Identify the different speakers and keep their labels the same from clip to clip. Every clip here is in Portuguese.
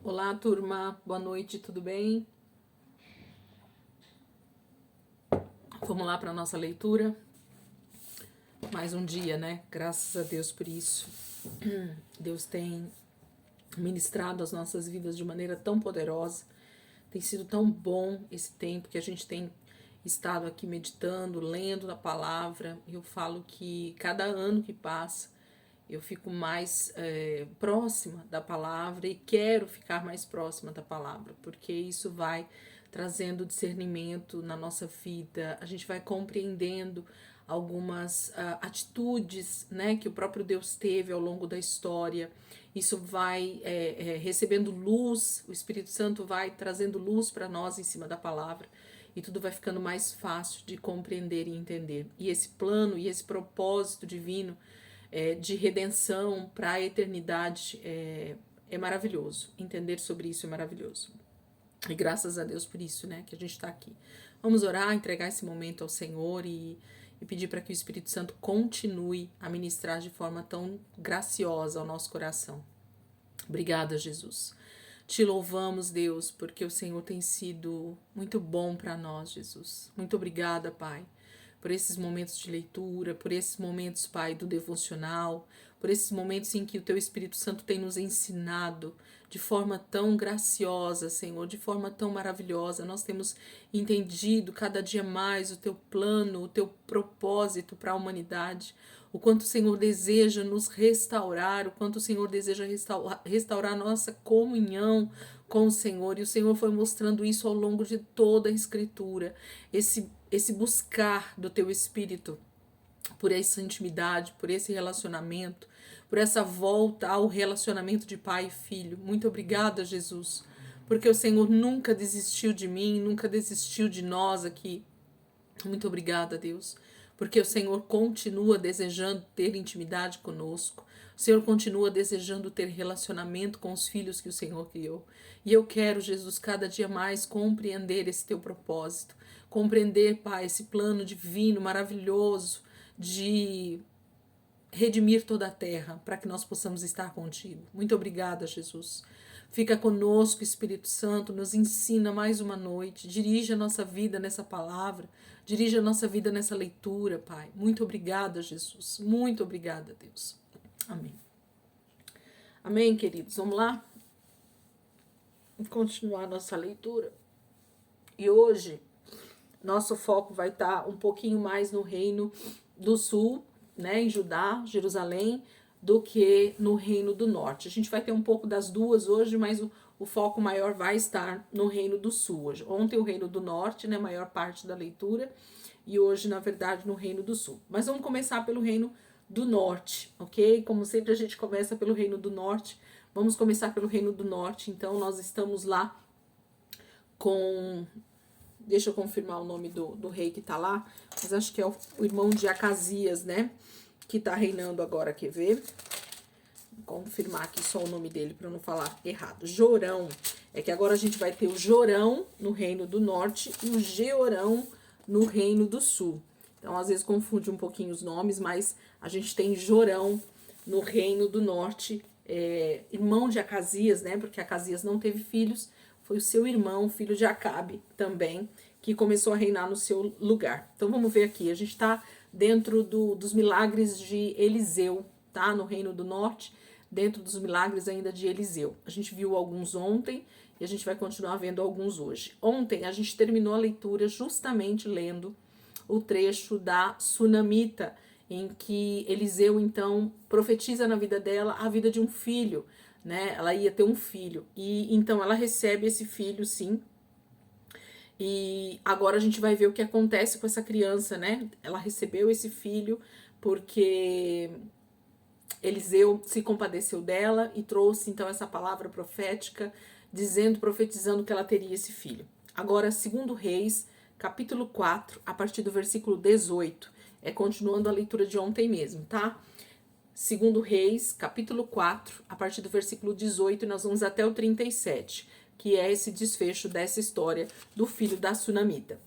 Speaker 1: Olá, turma. Boa noite, tudo bem? Vamos lá para a nossa leitura. Mais um dia, né? Graças a Deus por isso. Deus tem ministrado as nossas vidas de maneira tão poderosa. Tem sido tão bom esse tempo que a gente tem estado aqui meditando, lendo a palavra. Eu falo que cada ano que passa, eu fico mais próxima da palavra e quero ficar mais próxima da palavra, porque isso vai trazendo discernimento na nossa vida, a gente vai compreendendo algumas atitudes, né, que o próprio Deus teve ao longo da história. Isso vai recebendo luz, o Espírito Santo vai trazendo luz para nós em cima da palavra. E tudo vai ficando mais fácil de compreender e entender. E esse plano e esse propósito divino de redenção para a eternidade é maravilhoso. Entender sobre isso é maravilhoso. E graças a Deus por isso, né, que a gente está aqui. Vamos orar, entregar esse momento ao Senhor e pedir para que o Espírito Santo continue a ministrar de forma tão graciosa ao nosso coração. Obrigada, Jesus. Te louvamos, Deus, porque o Senhor tem sido muito bom para nós, Jesus. Muito obrigada, Pai, por esses momentos de leitura, por esses momentos, Pai, do devocional, por esses momentos em que o Teu Espírito Santo tem nos ensinado de forma tão graciosa, Senhor, de forma tão maravilhosa. Nós temos entendido cada dia mais o Teu plano, o Teu propósito para a humanidade, o quanto o Senhor deseja nos restaurar, o quanto o Senhor deseja restaurar a nossa comunhão com o Senhor. E o Senhor foi mostrando isso ao longo de toda a Escritura, esse buscar do Teu Espírito por essa intimidade, por esse relacionamento, por essa volta ao relacionamento de pai e filho. Muito obrigada, Jesus, porque o Senhor nunca desistiu de mim, nunca desistiu de nós aqui. Muito obrigada, Deus, porque o Senhor continua desejando ter intimidade conosco. O Senhor continua desejando ter relacionamento com os filhos que o Senhor criou. E eu quero, Jesus, cada dia mais compreender esse teu propósito. Compreender, Pai, esse plano divino, maravilhoso, de redimir toda a terra, para que nós possamos estar contigo. Muito obrigada, Jesus. Fica conosco, Espírito Santo, nos ensina mais uma noite, dirige a nossa vida nessa palavra, dirige a nossa vida nessa leitura, Pai. Muito obrigada, Jesus. Muito obrigada, Deus. Amém. Amém, queridos. Vamos lá? Vamos continuar a nossa leitura. E hoje, nosso foco vai estar um pouquinho mais no Reino do Sul, né, em Judá, Jerusalém, do que no Reino do Norte. A gente vai ter um pouco das duas hoje, mas o foco maior vai estar no Reino do Sul hoje. Ontem o Reino do Norte, né, maior parte da leitura, e hoje, na verdade, no Reino do Sul. Mas vamos começar pelo Reino do Norte, ok? Como sempre a gente começa pelo Reino do Norte, vamos começar pelo Reino do Norte. Então nós estamos lá com... Deixa eu confirmar o nome do rei que tá lá, mas acho que é o irmão de Acasias, né? Que tá reinando agora, quer ver? Vou confirmar aqui só o nome dele para não falar errado. Jorão. É que agora a gente vai ter o Jorão no Reino do Norte e o Jeorão no Reino do Sul. Então, às vezes confunde um pouquinho os nomes, mas a gente tem Jorão no Reino do Norte, irmão de Acasias, né? Porque Acasias não teve filhos. Foi o seu irmão, filho de Acabe, também, que começou a reinar no seu lugar. Então, vamos ver aqui. A gente está dentro dos milagres de Eliseu, tá? No Reino do Norte, dentro dos milagres ainda de Eliseu. A gente viu alguns ontem e a gente vai continuar vendo alguns hoje. Ontem, a gente terminou a leitura justamente lendo o trecho da Sunamita, em que Eliseu, então, profetiza na vida dela a vida de um filho, né? Ela ia ter um filho e então ela recebe esse filho, sim. E agora a gente vai ver o que acontece com essa criança, né? Ela recebeu esse filho porque Eliseu se compadeceu dela e trouxe então essa palavra profética, profetizando que ela teria esse filho. Agora, 2 Reis, capítulo 4, a partir do versículo 18, continuando a leitura de ontem mesmo, tá? 2 Reis, capítulo 4, a partir do versículo 18, nós vamos até o 37, que é esse desfecho dessa história do filho da Sunamita.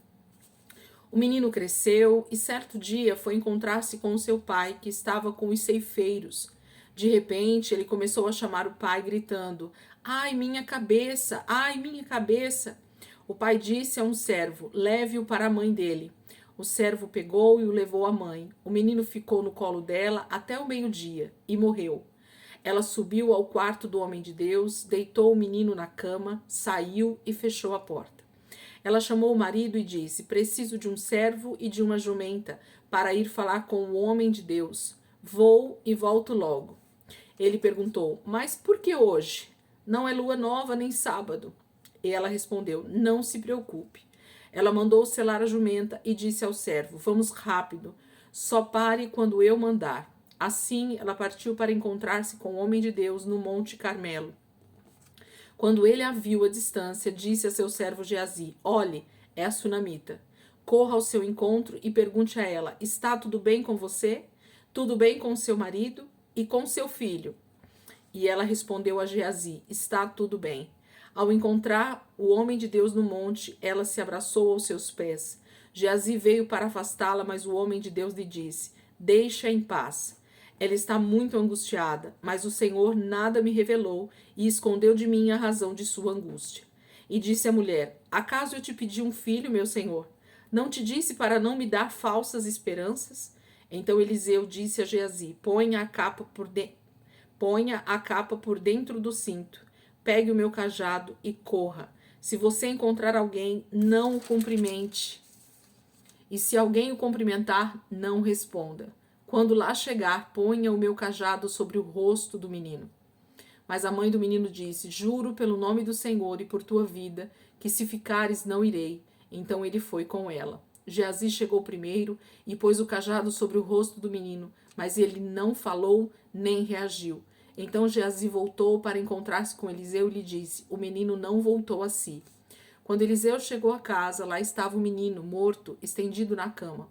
Speaker 1: O menino cresceu e certo dia foi encontrar-se com seu pai, que estava com os ceifeiros. De repente, ele começou a chamar o pai, gritando: "Ai, minha cabeça! Ai, minha cabeça!" O pai disse a um servo: "Leve-o para a mãe dele." O servo pegou e o levou à mãe. O menino ficou no colo dela até o meio-dia e morreu. Ela subiu ao quarto do homem de Deus, deitou o menino na cama, saiu e fechou a porta. Ela chamou o marido e disse: "Preciso de um servo e de uma jumenta para ir falar com o homem de Deus. Vou e volto logo." Ele perguntou: "Mas por que hoje? Não é lua nova nem sábado." E ela respondeu: "Não se preocupe." Ela mandou selar a jumenta e disse ao servo: "Vamos rápido, só pare quando eu mandar." Assim, ela partiu para encontrar-se com o homem de Deus no Monte Carmelo. Quando ele a viu à distância, disse a seu servo Geazi: "Olhe, é a sunamita. Corra ao seu encontro e pergunte a ela: está tudo bem com você? Tudo bem com seu marido e com seu filho?" E ela respondeu a Geazi: "Está tudo bem." Ao encontrar o homem de Deus no monte, ela se abraçou aos seus pés. Geazi veio para afastá-la, mas o homem de Deus lhe disse: "Deixa em paz." Ela está muito angustiada, mas o Senhor nada me revelou e escondeu de mim a razão de sua angústia. E disse a mulher: "Acaso eu te pedi um filho, meu senhor? Não te disse para não me dar falsas esperanças?" Então Eliseu disse a Geazi: Ponha a capa por dentro do cinto. Pegue o meu cajado e corra. Se você encontrar alguém, não o cumprimente. E se alguém o cumprimentar, não responda. Quando lá chegar, ponha o meu cajado sobre o rosto do menino." Mas a mãe do menino disse: "Juro pelo nome do Senhor e por tua vida, que se ficares não irei." Então ele foi com ela. Geazi chegou primeiro e pôs o cajado sobre o rosto do menino, mas ele não falou nem reagiu. Então Geazi voltou para encontrar-se com Eliseu e lhe disse: "O menino não voltou a si." Quando Eliseu chegou à casa, lá estava o menino, morto, estendido na cama.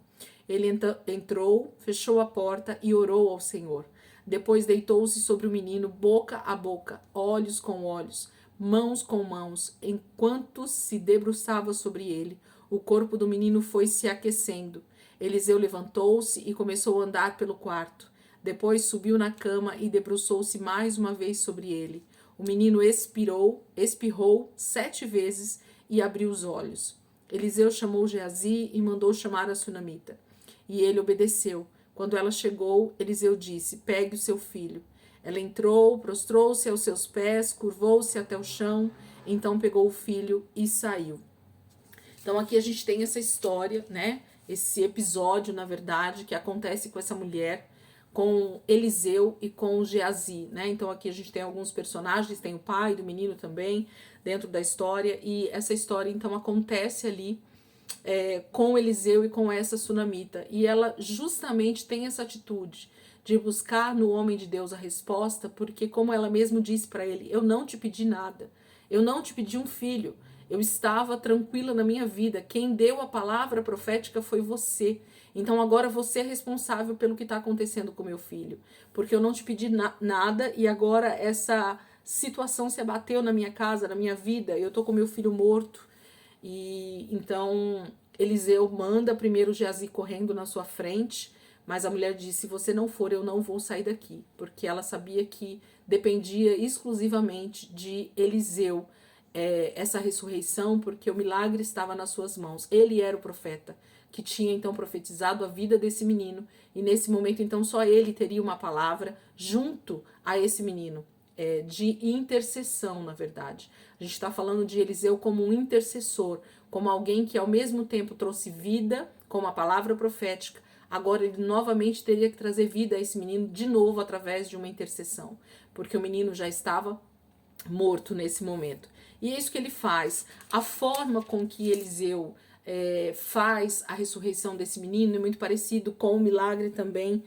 Speaker 1: Ele entrou, fechou a porta e orou ao Senhor. Depois deitou-se sobre o menino, boca a boca, olhos com olhos, mãos com mãos. Enquanto se debruçava sobre ele, o corpo do menino foi se aquecendo. Eliseu levantou-se e começou a andar pelo quarto. Depois subiu na cama e debruçou-se mais uma vez sobre ele. O menino espirrou 7 vezes e abriu os olhos. Eliseu chamou Geazi e mandou chamar a sunamita. E ele obedeceu. Quando ela chegou, Eliseu disse: "Pegue o seu filho." Ela entrou, prostrou-se aos seus pés, curvou-se até o chão, então pegou o filho e saiu. Então aqui a gente tem essa história, né? Esse episódio, na verdade, que acontece com essa mulher, com Eliseu e com Geazi, né? Então aqui a gente tem alguns personagens, tem o pai do menino também dentro da história, e essa história então acontece ali com Eliseu e com essa sunamita, e ela justamente tem essa atitude de buscar no homem de Deus a resposta, porque como ela mesma disse para ele: "Eu não te pedi nada, eu não te pedi um filho, eu estava tranquila na minha vida, quem deu a palavra profética foi você, então agora você é responsável pelo que está acontecendo com meu filho, porque eu não te pedi nada e agora essa situação se abateu na minha casa, na minha vida, eu tô com meu filho morto." E então Eliseu manda primeiro Geazi correndo na sua frente, mas a mulher disse: "Se você não for, eu não vou sair daqui", porque ela sabia que dependia exclusivamente de Eliseu essa ressurreição, porque o milagre estava nas suas mãos. Ele era o profeta que tinha então profetizado a vida desse menino, e nesse momento então só ele teria uma palavra junto a esse menino, de intercessão, na verdade. A gente está falando de Eliseu como um intercessor, como alguém que ao mesmo tempo trouxe vida, como a palavra profética. Agora ele novamente teria que trazer vida a esse menino de novo através de uma intercessão, porque o menino já estava morto nesse momento. E é isso que ele faz. A forma com que Eliseu faz a ressurreição desse menino é muito parecido com o milagre também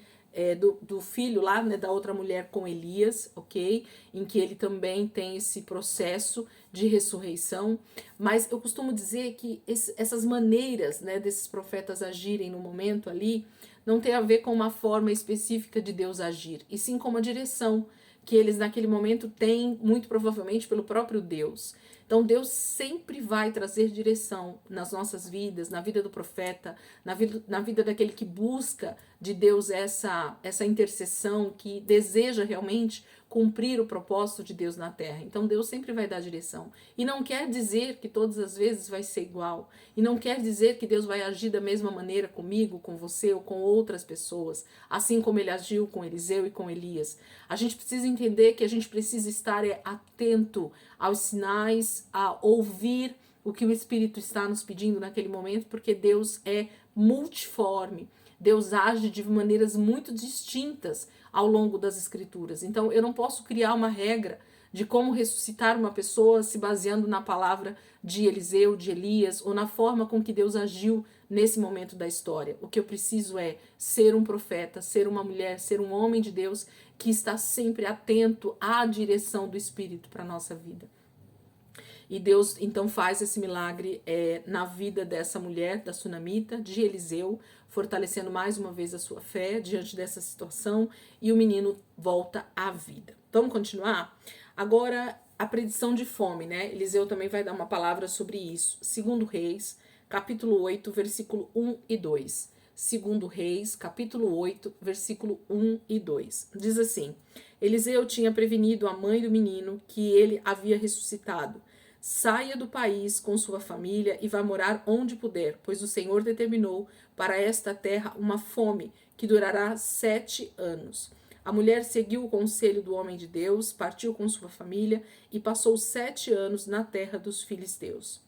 Speaker 1: do filho lá, né, da outra mulher com Elias, ok? Em que ele também tem esse processo de ressurreição. Mas eu costumo dizer que essas maneiras, né, desses profetas agirem no momento ali não tem a ver com uma forma específica de Deus agir, e sim com uma direção que eles naquele momento têm, muito provavelmente pelo próprio Deus. Então Deus sempre vai trazer direção nas nossas vidas, na vida do profeta, na vida daquele que busca de Deus essa intercessão, que deseja realmente cumprir o propósito de Deus na terra. Então Deus sempre vai dar direção. E não quer dizer que todas as vezes vai ser igual. E não quer dizer que Deus vai agir da mesma maneira comigo, com você ou com outras pessoas, assim como ele agiu com Eliseu e com Elias. A gente precisa entender que a gente precisa estar atento aos sinais, a ouvir o que o Espírito está nos pedindo naquele momento, porque Deus é multiforme. Deus age de maneiras muito distintas ao longo das Escrituras. Então, eu não posso criar uma regra de como ressuscitar uma pessoa se baseando na palavra de Eliseu, de Elias, ou na forma com que Deus agiu nesse momento da história. O que eu preciso é ser um profeta, ser uma mulher, ser um homem de Deus que está sempre atento à direção do Espírito para a nossa vida. E Deus então faz esse milagre na vida dessa mulher, da sunamita, de Eliseu, fortalecendo mais uma vez a sua fé diante dessa situação, e o menino volta à vida. Vamos continuar? Agora, a predição de fome, né? Eliseu também vai dar uma palavra sobre isso. 2 Reis, capítulo 8, versículo 1 e 2. 2 Reis, capítulo 8, versículo 1 e 2. Diz assim: Eliseu tinha prevenido a mãe do menino que ele havia ressuscitado. Saia do país com sua família e vá morar onde puder, pois o Senhor determinou para esta terra uma fome que durará 7 anos. A mulher seguiu o conselho do homem de Deus, partiu com sua família e passou 7 anos na terra dos filisteus.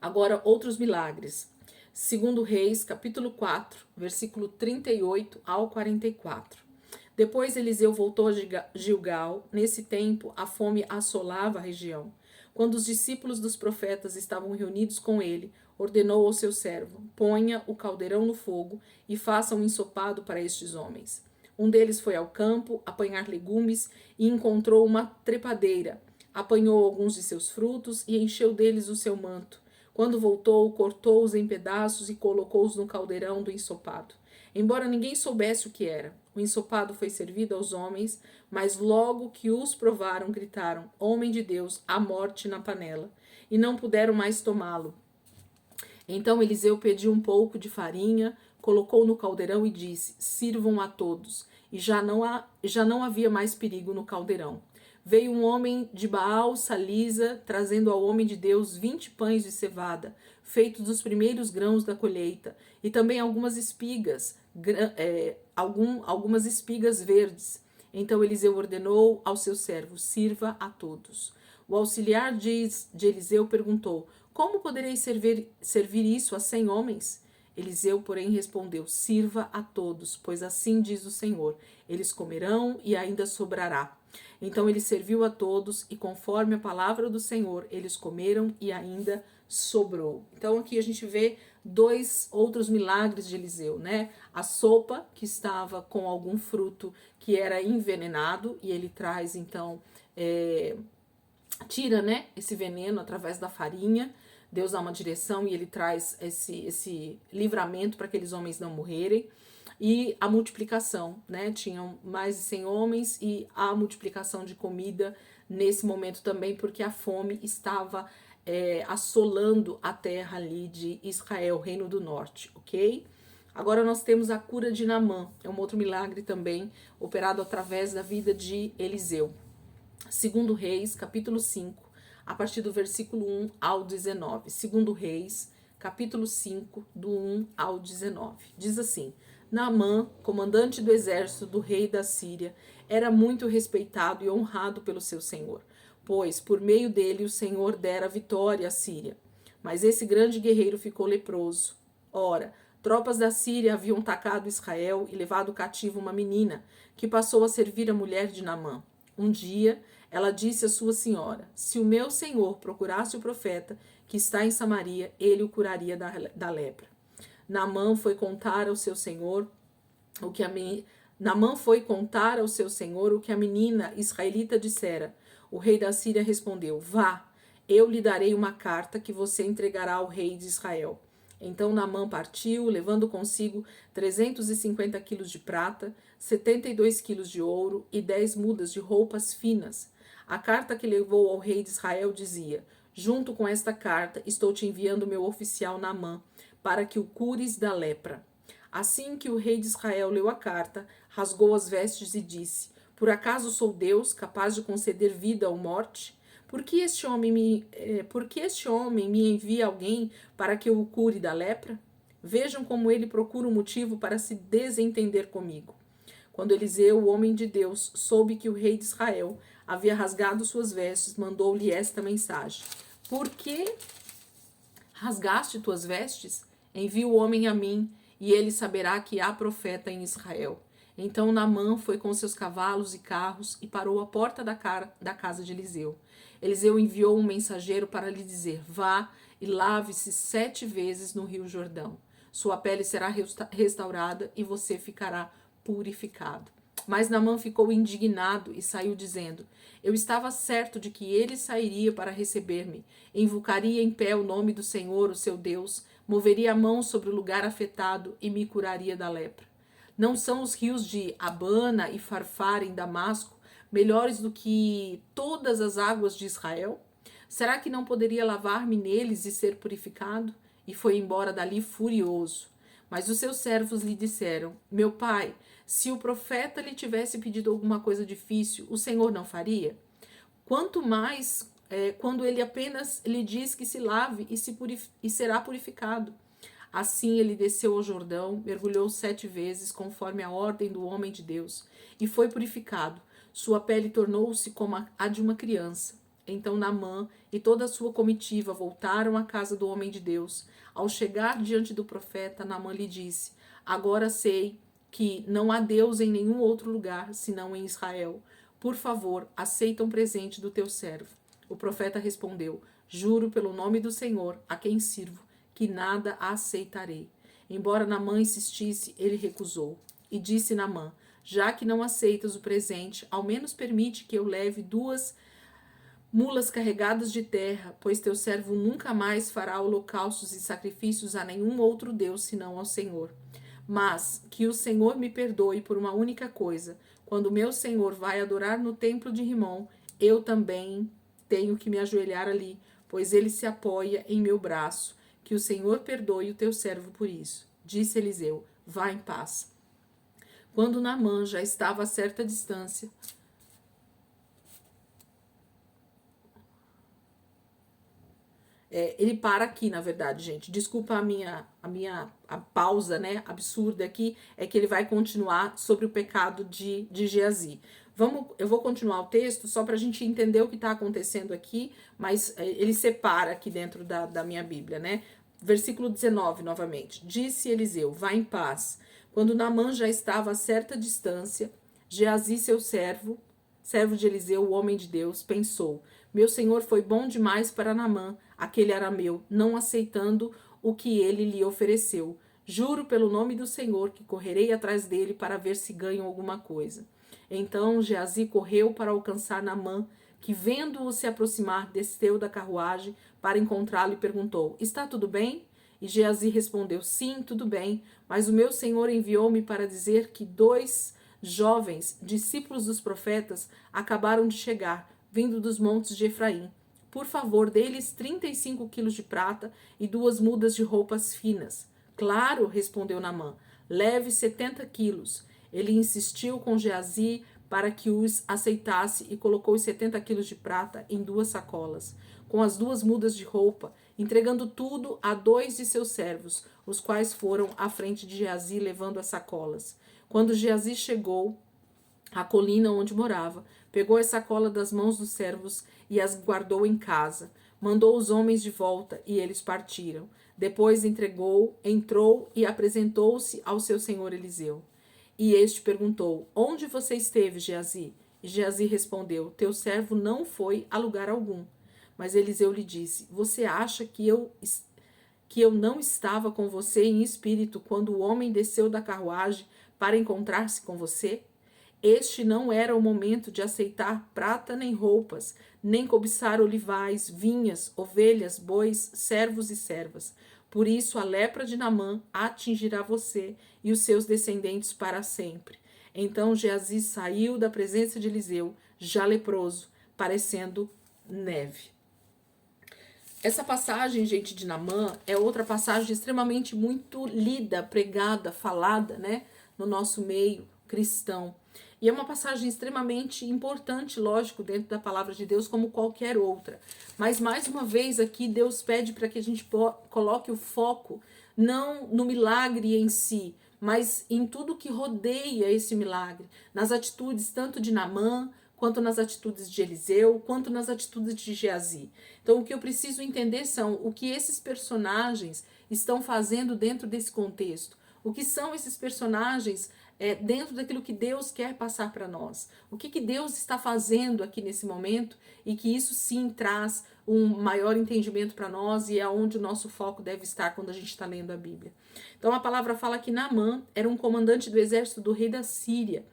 Speaker 1: Agora, outros milagres. 2 Reis, capítulo 4, versículo 38 ao 44. Depois Eliseu voltou a Gilgal. Nesse tempo, a fome assolava a região. Quando os discípulos dos profetas estavam reunidos com ele, ordenou ao seu servo: ponha o caldeirão no fogo e faça um ensopado para estes homens. Um deles foi ao campo apanhar legumes e encontrou uma trepadeira. Apanhou alguns de seus frutos e encheu deles o seu manto. Quando voltou, cortou-os em pedaços e colocou-os no caldeirão do ensopado. Embora ninguém soubesse o que era, o ensopado foi servido aos homens, mas logo que os provaram, gritaram: homem de Deus, há morte na panela, e não puderam mais tomá-lo. Então Eliseu pediu um pouco de farinha, colocou no caldeirão e disse: sirvam a todos. E já não havia mais perigo no caldeirão. Veio um homem de Baal Salisa, trazendo ao homem de Deus 20 pães de cevada, feitos dos primeiros grãos da colheita, e também algumas espigas, algumas espigas verdes. Então Eliseu ordenou ao seu servo: sirva a todos. O auxiliar de Eliseu perguntou: como poderei servir isso a 100 homens? Eliseu, porém, respondeu: sirva a todos, pois assim diz o Senhor: eles comerão e ainda sobrará. Então ele serviu a todos, e conforme a palavra do Senhor, eles comeram e ainda sobrou. Então aqui a gente vê 2 outros milagres de Eliseu, né? A sopa, que estava com algum fruto que era envenenado, e ele traz então, tira, né, esse veneno através da farinha. Deus dá uma direção e ele traz esse livramento para aqueles homens não morrerem. E a multiplicação, né? Tinham mais de 100 homens e a multiplicação de comida nesse momento também, porque a fome estava assolando a terra ali de Israel, Reino do Norte, ok? Agora nós temos a cura de Naamã, é um outro milagre também, operado através da vida de Eliseu. 2 Reis, capítulo 5, a partir do versículo 1 ao 19. 2 Reis, capítulo 5, do 1 ao 19. Diz assim: Naamã, comandante do exército do rei da Síria, era muito respeitado e honrado pelo seu senhor, pois por meio dele o Senhor dera vitória à Síria. Mas esse grande guerreiro ficou leproso. Ora, tropas da Síria haviam atacado Israel e levado cativo uma menina, que passou a servir a mulher de Naamã. Um dia, ela disse à sua senhora: se o meu senhor procurasse o profeta que está em Samaria, ele o curaria da lepra. Naamã foi contar ao seu senhor o que a menina israelita dissera. O rei da Síria respondeu: vá, eu lhe darei uma carta que você entregará ao rei de Israel. Então Naamã partiu, levando consigo 350 quilos de prata, 72 quilos de ouro e 10 mudas de roupas finas. A carta que levou ao rei de Israel dizia: junto com esta carta estou te enviando meu oficial Naamã, para que o cures da lepra. Assim que o rei de Israel leu a carta, rasgou as vestes e disse: por acaso sou Deus, capaz de conceder vida ou morte? Por que este homem me envia alguém para que eu o cure da lepra? Vejam como ele procura um motivo para se desentender comigo. Quando Eliseu, o homem de Deus, soube que o rei de Israel havia rasgado suas vestes, mandou-lhe esta mensagem: por que rasgaste tuas vestes? Envia o homem a mim, e ele saberá que há profeta em Israel. Então Naamã foi com seus cavalos e carros e parou à porta da casa de Eliseu. Eliseu enviou um mensageiro para lhe dizer: vá e lave-se 7 vezes no rio Jordão. Sua pele será restaurada e você ficará purificado. Mas Naamã ficou indignado e saiu dizendo: eu estava certo de que ele sairia para receber-me, invocaria em pé o nome do Senhor, o seu Deus, moveria a mão sobre o lugar afetado e me curaria da lepra. Não são os rios de Abana e Farfar em Damasco melhores do que todas as águas de Israel? Será que não poderia lavar-me neles e ser purificado? E foi embora dali furioso. Mas os seus servos lhe disseram: meu pai, se o profeta lhe tivesse pedido alguma coisa difícil, o Senhor não faria? Quanto mais quando ele apenas lhe diz que se lave e será purificado. Assim ele desceu ao Jordão, mergulhou 7 vezes, conforme a ordem do homem de Deus, e foi purificado. Sua pele tornou-se como a de uma criança. Então Naamã e toda a sua comitiva voltaram à casa do homem de Deus. Ao chegar diante do profeta, Naamã lhe disse: agora sei que não há Deus em nenhum outro lugar, senão em Israel. Por favor, aceita um presente do teu servo. O profeta respondeu: juro pelo nome do Senhor, a quem sirvo, que nada aceitarei. Embora Naamã insistisse, ele recusou. E disse Naamã: já que não aceitas o presente, ao menos permite que eu leve 2 mulas carregadas de terra, pois teu servo nunca mais fará holocaustos e sacrifícios a nenhum outro Deus senão ao Senhor. Mas que o Senhor me perdoe por uma única coisa: quando meu Senhor vai adorar no templo de Rimom, eu também tenho que me ajoelhar ali, pois ele se apoia em meu braço. Que o Senhor perdoe o teu servo por isso. Disse Eliseu: vá em paz. Quando Naamã já estava a certa distância, ele para aqui, na verdade, gente. Desculpa a pausa, né, absurda aqui, é que ele vai continuar sobre o pecado de Geazi. Eu vou continuar o texto só para a gente entender o que está acontecendo aqui, mas ele separa aqui dentro da minha Bíblia, né? Versículo 19, novamente. Disse Eliseu: vá em paz. Quando Naamã já estava a certa distância, Geazi, seu servo de Eliseu, o homem de Deus, pensou: meu senhor foi bom demais para Naamã, aquele arameu, não aceitando o que ele lhe ofereceu. Juro pelo nome do Senhor que correrei atrás dele para ver se ganho alguma coisa. Então Geazi correu para alcançar Naamã, que vendo-o se aproximar, desceu da carruagem para encontrá-lo e perguntou: está tudo bem? E Geazi respondeu: sim, tudo bem, mas o meu senhor enviou-me para dizer que 2 jovens, discípulos dos profetas, acabaram de chegar, vindo dos montes de Efraim. Por favor, dê-lhes 35 quilos de prata e 2 mudas de roupas finas. Claro, respondeu Naamã, leve 70 quilos. Ele insistiu com Geazi para que os aceitasse e colocou os 70 quilos de prata em 2 sacolas, com as 2 mudas de roupa, entregando tudo a 2 de seus servos, os quais foram à frente de Geazi levando as sacolas. Quando Geazi chegou à colina onde morava, pegou a sacola das mãos dos servos e as guardou em casa. Mandou os homens de volta e eles partiram. Depois entrou e apresentou-se ao seu senhor Eliseu. E este perguntou: onde você esteve, Geazi? E Geazi respondeu: teu servo não foi a lugar algum. Mas Eliseu lhe disse: você acha que eu não estava com você em espírito quando o homem desceu da carruagem para encontrar-se com você? Este não era o momento de aceitar prata nem roupas, nem cobiçar olivais, vinhas, ovelhas, bois, servos e servas. Por isso a lepra de Naamã atingirá você e os seus descendentes para sempre. Então Geazi saiu da presença de Eliseu, já leproso, parecendo neve. Essa passagem, gente, de Naamã é outra passagem extremamente muito lida, pregada, falada, né, no nosso meio cristão. E é uma passagem extremamente importante, lógico, dentro da palavra de Deus, como qualquer outra. Mas, mais uma vez, aqui Deus pede para que a gente coloque o foco não no milagre em si, mas em tudo que rodeia esse milagre, nas atitudes tanto de Naamã, quanto nas atitudes de Eliseu, quanto nas atitudes de Geazi. Então, o que eu preciso entender são o que esses personagens estão fazendo dentro desse contexto. O que são esses personagens dentro daquilo que Deus quer passar para nós. O que Deus está fazendo aqui nesse momento e que isso sim traz um maior entendimento para nós e é onde o nosso foco deve estar quando a gente está lendo a Bíblia. Então, a palavra fala que Naamã era um comandante do exército do rei da Síria.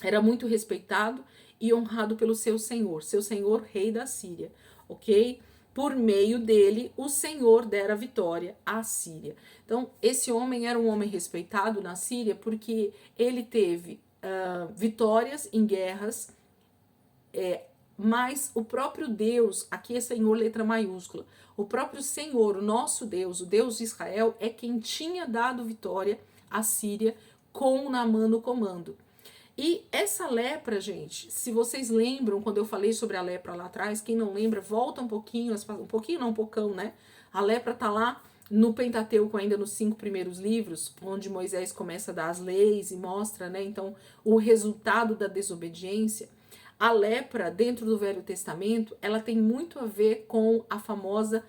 Speaker 1: Era muito respeitado e honrado pelo seu senhor rei da Síria, ok? Por meio dele, o Senhor dera vitória à Síria. Então, esse homem era um homem respeitado na Síria porque ele teve vitórias em guerras, mas o próprio Deus, aqui é Senhor letra maiúscula, o próprio Senhor, o nosso Deus, o Deus de Israel, é quem tinha dado vitória à Síria com Naamã no comando. E essa lepra, gente, se vocês lembram, quando eu falei sobre a lepra lá atrás, quem não lembra, volta um pouquinho, um pocão, né? A lepra tá lá no Pentateuco, ainda nos 5 primeiros livros, onde Moisés começa a dar as leis e mostra, né, então, o resultado da desobediência. A lepra, dentro do Velho Testamento, ela tem muito a ver com a famosa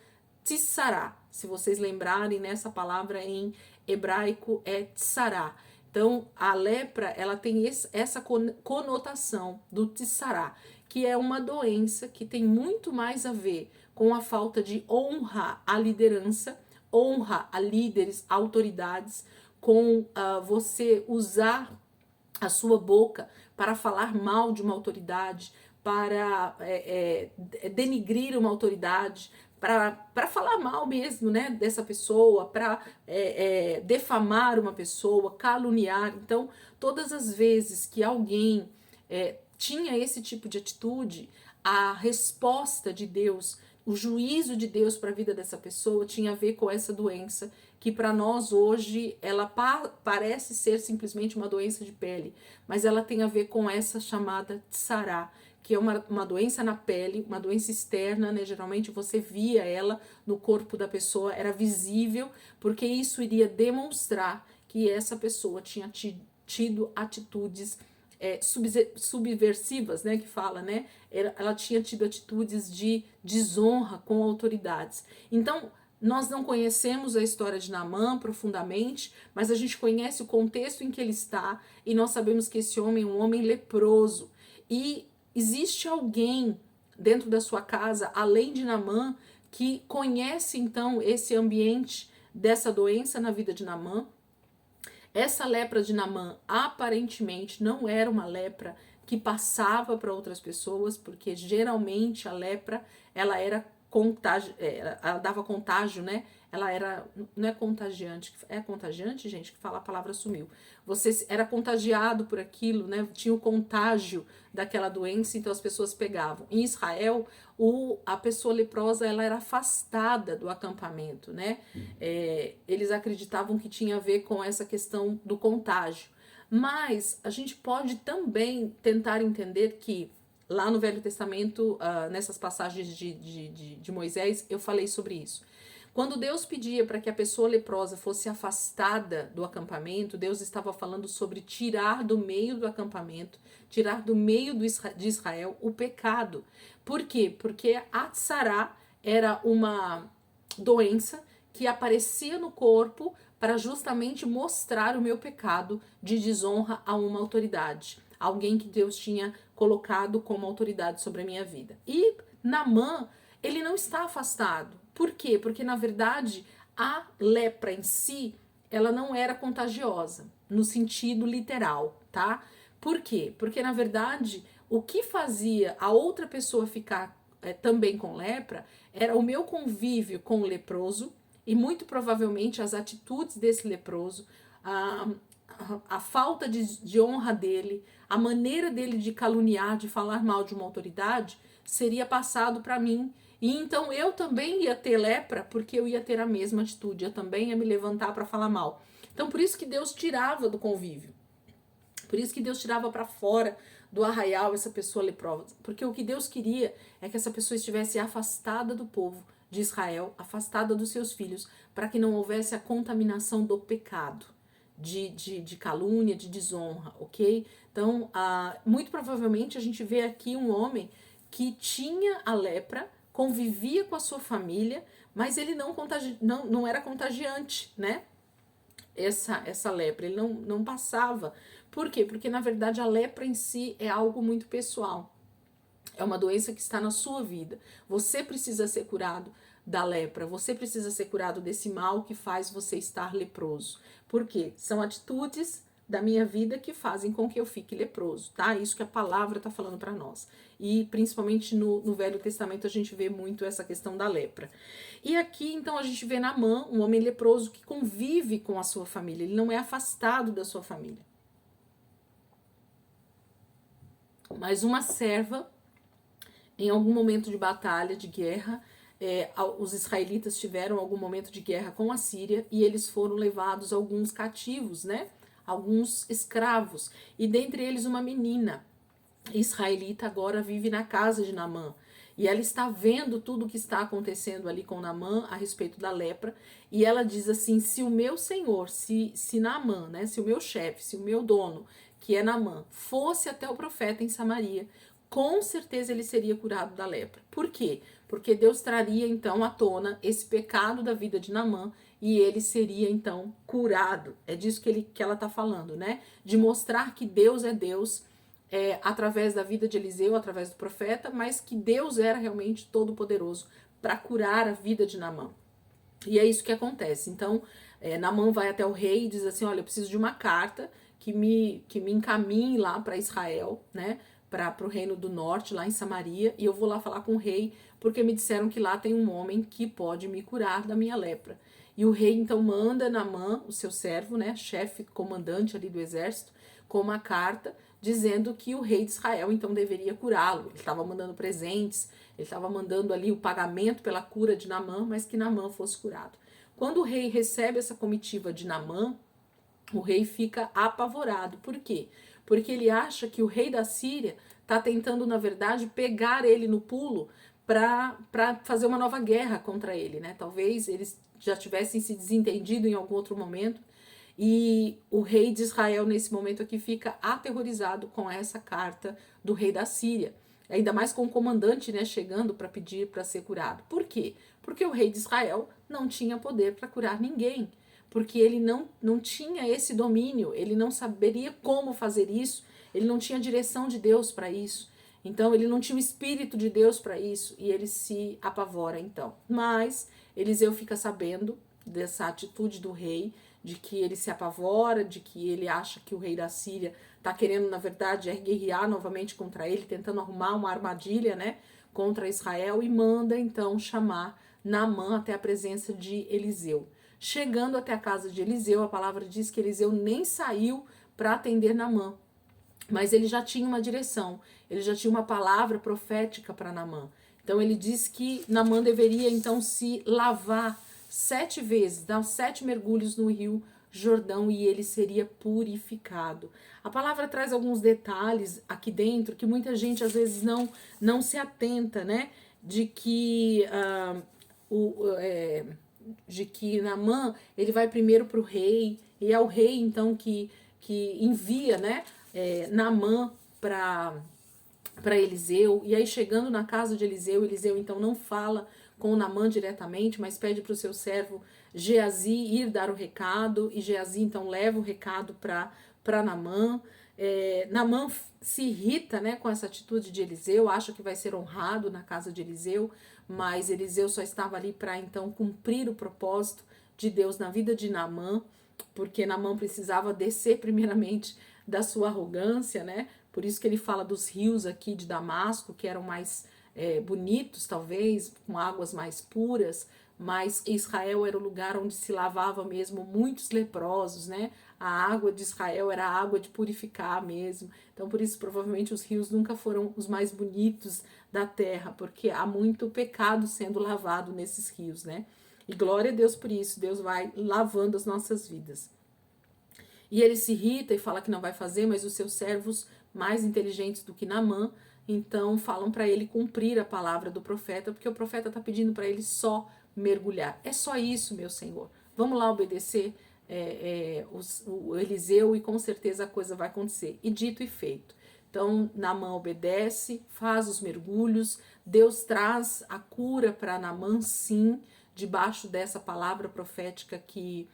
Speaker 1: tsará. Se vocês lembrarem, nessa palavra em hebraico é tsará. Então, a lepra, ela tem essa conotação do tsará, que é uma doença que tem muito mais a ver com a falta de honra à liderança, honra a líderes, autoridades, com você usar a sua boca para falar mal de uma autoridade, para denigrir uma autoridade, para falar mal mesmo, né, dessa pessoa, para defamar uma pessoa, caluniar. Então, todas as vezes que alguém tinha esse tipo de atitude, a resposta de Deus, o juízo de Deus para a vida dessa pessoa tinha a ver com essa doença, que para nós hoje ela parece ser simplesmente uma doença de pele, mas ela tem a ver com essa chamada tsará, que é uma doença na pele, uma doença externa, né? Geralmente você via ela no corpo da pessoa, era visível, porque isso iria demonstrar que essa pessoa tinha tido atitudes subversivas, né, que fala, né? Ela tinha tido atitudes de desonra com autoridades. Então, nós não conhecemos a história de Naamã profundamente, mas a gente conhece o contexto em que ele está e nós sabemos que esse homem é um homem leproso. E existe alguém dentro da sua casa, além de Naamã, que conhece então esse ambiente dessa doença na vida de Naamã. Essa lepra de Naamã aparentemente não era uma lepra que passava para outras pessoas, porque geralmente a lepra ela era ela dava contágio, né? Ela era, não é contagiante, é contagiante, gente, que fala a palavra sumiu. Você era contagiado por aquilo, né? Tinha o contágio daquela doença, então as pessoas pegavam. Em Israel, a pessoa leprosa ela era afastada do acampamento, né? Eles acreditavam que tinha a ver com essa questão do contágio. Mas a gente pode também tentar entender que lá no Velho Testamento, nessas passagens de Moisés, eu falei sobre isso. Quando Deus pedia para que a pessoa leprosa fosse afastada do acampamento, Deus estava falando sobre tirar do meio do acampamento, tirar do meio de Israel o pecado. Por quê? Porque a tsará era uma doença que aparecia no corpo para justamente mostrar o meu pecado de desonra a uma autoridade. Alguém que Deus tinha colocado como autoridade sobre a minha vida. E Naamã, ele não está afastado. Por quê? Porque, na verdade, a lepra em si, ela não era contagiosa, no sentido literal, tá? Por quê? Porque, na verdade, o que fazia a outra pessoa ficar também com lepra era o meu convívio com o leproso e, muito provavelmente, as atitudes desse leproso, a falta de honra dele, a maneira dele de caluniar, de falar mal de uma autoridade, seria passado para mim. E então eu também ia ter lepra, porque eu ia ter a mesma atitude, eu também ia me levantar para falar mal. Então por isso que Deus tirava do convívio. Por isso que Deus tirava para fora do arraial essa pessoa leprosa. Porque o que Deus queria é que essa pessoa estivesse afastada do povo de Israel, afastada dos seus filhos, para que não houvesse a contaminação do pecado, de calúnia, de desonra, ok? Então, muito provavelmente a gente vê aqui um homem que tinha a lepra, convivia com a sua família, mas ele não era contagiante, né? Essa lepra, ele não passava. Por quê? Porque na verdade a lepra em si é algo muito pessoal. É uma doença que está na sua vida. Você precisa ser curado da lepra. Você precisa ser curado desse mal que faz você estar leproso. Por quê? São atitudes da minha vida que fazem com que eu fique leproso, tá? Isso que a palavra está falando para nós. E principalmente no Velho Testamento a gente vê muito essa questão da lepra. E aqui então a gente vê Naamã, um homem leproso que convive com a sua família. Ele não é afastado da sua família. Mas uma serva, em algum momento de batalha, de guerra, os israelitas tiveram algum momento de guerra com a Síria e eles foram levados alguns cativos, né? Alguns escravos. E dentre eles uma menina israelita agora vive na casa de Naamã. E ela está vendo tudo o que está acontecendo ali com Naamã a respeito da lepra. E ela diz assim, se o meu senhor, se Naamã, né? Se o meu chefe, se o meu dono, que é Naamã, fosse até o profeta em Samaria, com certeza ele seria curado da lepra. Por quê? Porque Deus traria então à tona esse pecado da vida de Naamã e ele seria então curado. É disso que ela está falando, né? De mostrar que Deus é Deus através da vida de Eliseu, através do profeta, mas que Deus era realmente todo poderoso para curar a vida de Naamã. E é isso que acontece. Então, Naamã vai até o rei e diz assim, olha, eu preciso de uma carta que me encaminhe lá para Israel, né? Para o reino do norte, lá em Samaria, e eu vou lá falar com o rei, porque me disseram que lá tem um homem que pode me curar da minha lepra. E o rei então manda Naamã, o seu servo, né, chefe, comandante ali do exército, com uma carta dizendo que o rei de Israel então deveria curá-lo. Ele estava mandando presentes, ele estava mandando ali o pagamento pela cura de Naamã, mas que Naamã fosse curado. Quando o rei recebe essa comitiva de Naamã, o rei fica apavorado. Por quê? Porque ele acha que o rei da Síria está tentando, na verdade, pegar ele no pulo para fazer uma nova guerra contra ele, né? Talvez eles já tivessem se desentendido em algum outro momento. E o rei de Israel, nesse momento aqui, fica aterrorizado com essa carta do rei da Síria. Ainda mais com o comandante, né, chegando para pedir para ser curado. Por quê? Porque o rei de Israel não tinha poder para curar ninguém. Porque ele não tinha esse domínio, ele não saberia como fazer isso, ele não tinha direção de Deus para isso. Então, ele não tinha o Espírito de Deus para isso, e ele se apavora, então. Mas, Eliseu fica sabendo dessa atitude do rei, de que ele se apavora, de que ele acha que o rei da Síria está querendo, na verdade, guerrear novamente contra ele, tentando arrumar uma armadilha, né, contra Israel, e manda, então, chamar Naamã até a presença de Eliseu. Chegando até a casa de Eliseu, a palavra diz que Eliseu nem saiu para atender Naamã, mas ele já tinha uma direção, ele já tinha uma palavra profética para Naamã. Então ele diz que Naamã deveria então se lavar 7 vezes, dar 7 mergulhos no rio Jordão e ele seria purificado. A palavra traz alguns detalhes aqui dentro que muita gente às vezes não se atenta, né? De que Naamã, ele vai primeiro para o rei, e é o rei então que envia, né, Naamã para Eliseu, e aí chegando na casa de Eliseu, Eliseu então não fala com Naamã diretamente, mas pede para o seu servo Geazi ir dar o recado, e Geazi então leva o recado para Naamã. Naamã se irrita, né, com essa atitude de Eliseu, acha que vai ser honrado na casa de Eliseu, mas Eliseu só estava ali para então cumprir o propósito de Deus na vida de Naamã, porque Naamã precisava descer primeiramente da sua arrogância, né? Por isso que ele fala dos rios aqui de Damasco, que eram mais bonitos, talvez, com águas mais puras, mas Israel era o lugar onde se lavava mesmo muitos leprosos, né? A água de Israel era a água de purificar mesmo. Então, por isso, provavelmente, os rios nunca foram os mais bonitos da terra, porque há muito pecado sendo lavado nesses rios, né? E glória a Deus por isso, Deus vai lavando as nossas vidas. E ele se irrita e fala que não vai fazer, mas os seus servos, mais inteligentes do que Naamã, então falam para ele cumprir a palavra do profeta, porque o profeta está pedindo para ele só mergulhar. É só isso, meu Senhor. Vamos lá obedecer o Eliseu e com certeza a coisa vai acontecer. E dito e feito. Então, Naamã obedece, faz os mergulhos, Deus traz a cura para Naamã, sim, debaixo dessa palavra profética que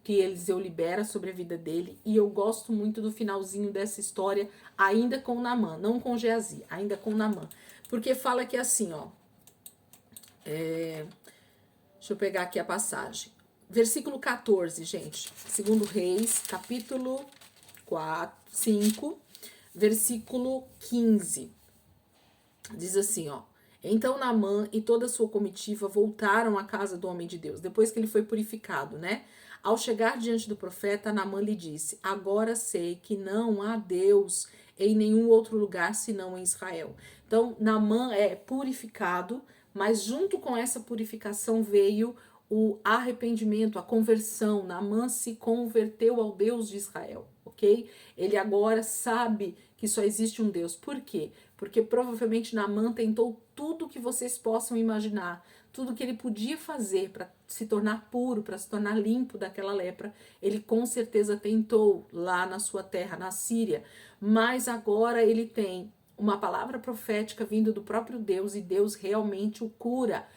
Speaker 1: Eliseu libera sobre a vida dele. E eu gosto muito do finalzinho dessa história, ainda com Naamã, não com Geazi, ainda com Naamã. Porque fala que assim, ó. Deixa eu pegar aqui a passagem. Versículo 14, gente. 2 Reis, capítulo 5, versículo 15. Diz assim, ó. Então Naamã e toda a sua comitiva voltaram à casa do homem de Deus, depois que ele foi purificado, né? Ao chegar diante do profeta, Naamã lhe disse: agora sei que não há Deus em nenhum outro lugar senão em Israel. Então, Naamã é purificado, mas junto com essa purificação veio o arrependimento, a conversão. Naamã se converteu ao Deus de Israel, ok? Ele agora sabe que só existe um Deus. Por quê? Porque provavelmente Naamã tentou tudo que vocês possam imaginar, tudo que ele podia fazer para se tornar puro, para se tornar limpo daquela lepra, ele com certeza tentou lá na sua terra, na Síria, mas agora ele tem uma palavra profética vindo do próprio Deus e Deus realmente o cura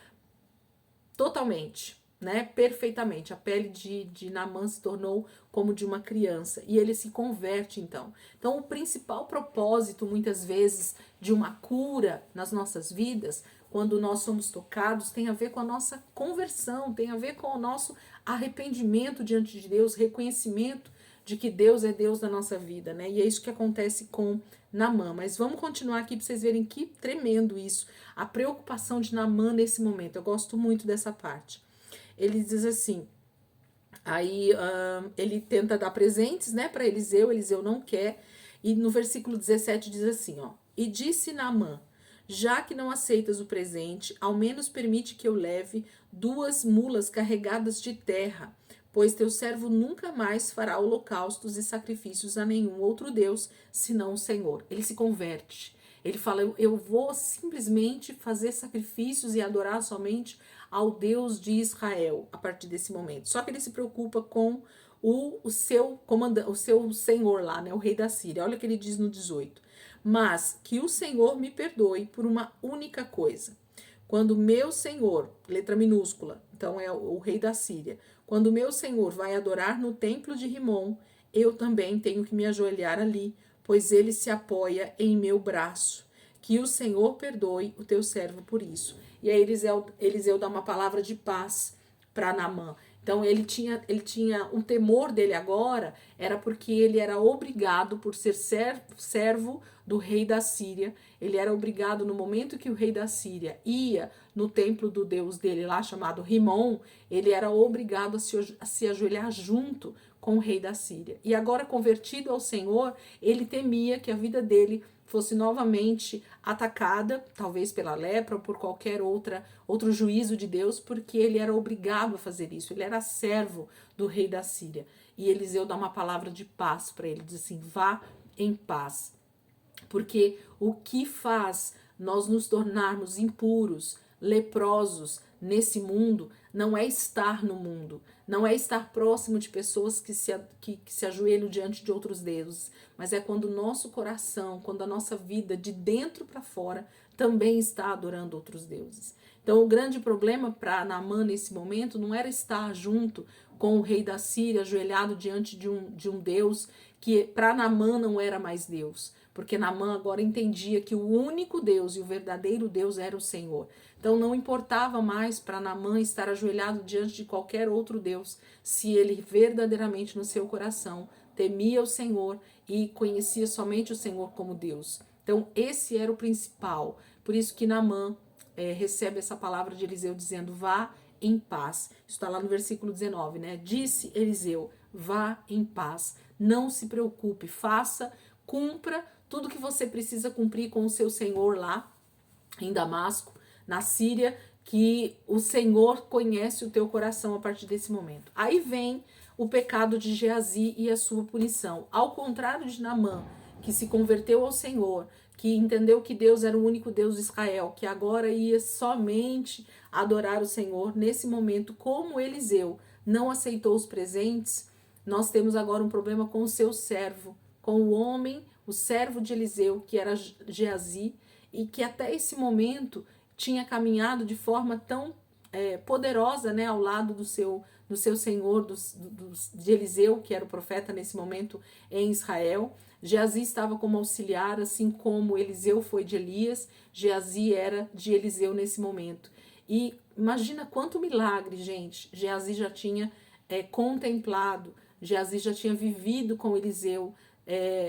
Speaker 1: totalmente, né? Perfeitamente. A pele de Naamã se tornou como de uma criança e ele se converte então. Então, o principal propósito, muitas vezes, de uma cura nas nossas vidas, quando nós somos tocados, tem a ver com a nossa conversão, tem a ver com o nosso arrependimento diante de Deus, reconhecimento de que Deus é Deus da nossa vida, né? E é isso que acontece com Naamã. Mas vamos continuar aqui para vocês verem que tremendo isso. A preocupação de Naamã nesse momento. Eu gosto muito dessa parte. Ele diz assim, aí ele tenta dar presentes, né, para Eliseu não quer, e no versículo 17 diz assim, ó, e disse Naamã, já que não aceitas o presente, ao menos permite que eu leve 2 mulas carregadas de terra, pois teu servo nunca mais fará holocaustos e sacrifícios a nenhum outro Deus, senão o Senhor. Ele se converte. Ele fala, eu vou simplesmente fazer sacrifícios e adorar somente ao Deus de Israel a partir desse momento. Só que ele se preocupa com o seu comandante, o seu senhor lá, né, o rei da Síria. Olha o que ele diz no 18. Mas que o Senhor me perdoe por uma única coisa. Quando meu senhor, letra minúscula, então é o rei da Síria, quando meu senhor vai adorar no templo de Rimom, eu também tenho que me ajoelhar ali, pois ele se apoia em meu braço. Que o Senhor perdoe o teu servo por isso. E aí Eliseu dá uma palavra de paz para Naamã. Então ele tinha um temor dele agora, era porque ele era obrigado, por ser servo do rei da Síria, ele era obrigado, no momento que o rei da Síria ia no templo do deus dele lá, chamado Rimom, ele era obrigado a se ajoelhar junto com o rei da Síria. E agora, convertido ao Senhor, ele temia que a vida dele fosse novamente atacada, talvez pela lepra ou por qualquer outro juízo de Deus, porque ele era obrigado a fazer isso, ele era servo do rei da Síria. E Eliseu dá uma palavra de paz para ele, diz assim, vá em paz. Porque o que faz nós nos tornarmos impuros, leprosos nesse mundo, não é estar no mundo, não é estar próximo de pessoas que se ajoelham diante de outros deuses, mas é quando o nosso coração, quando a nossa vida de dentro para fora também está adorando outros deuses. Então o grande problema para Naamã nesse momento não era estar junto com o rei da Síria, ajoelhado diante de um Deus que para Naamã não era mais Deus, porque Naamã agora entendia que o único Deus e o verdadeiro Deus era o Senhor. Então não importava mais para Naamã estar ajoelhado diante de qualquer outro Deus, se ele verdadeiramente no seu coração temia o Senhor e conhecia somente o Senhor como Deus. Então esse era o principal. Por isso que Naamã recebe essa palavra de Eliseu dizendo, vá em paz. Isso está lá no versículo 19, né? Disse Eliseu, vá em paz, não se preocupe, faça, cumpra tudo que você precisa cumprir com o seu Senhor lá em Damasco, na Síria, que o Senhor conhece o teu coração a partir desse momento. Aí vem o pecado de Geazi e a sua punição. Ao contrário de Naamã, que se converteu ao Senhor, que entendeu que Deus era o único Deus de Israel, que agora ia somente adorar o Senhor, nesse momento, como Eliseu não aceitou os presentes, nós temos agora um problema com o seu servo, com o homem, o servo de Eliseu, que era Geazi, e que até esse momento tinha caminhado de forma tão poderosa, né, ao lado do seu senhor, de Eliseu, que era o profeta nesse momento em Israel. Geazi estava como auxiliar, assim como Eliseu foi de Elias, Geazi era de Eliseu nesse momento. E imagina quanto milagre, gente, Geazi já tinha contemplado, Geazi já tinha vivido com Eliseu.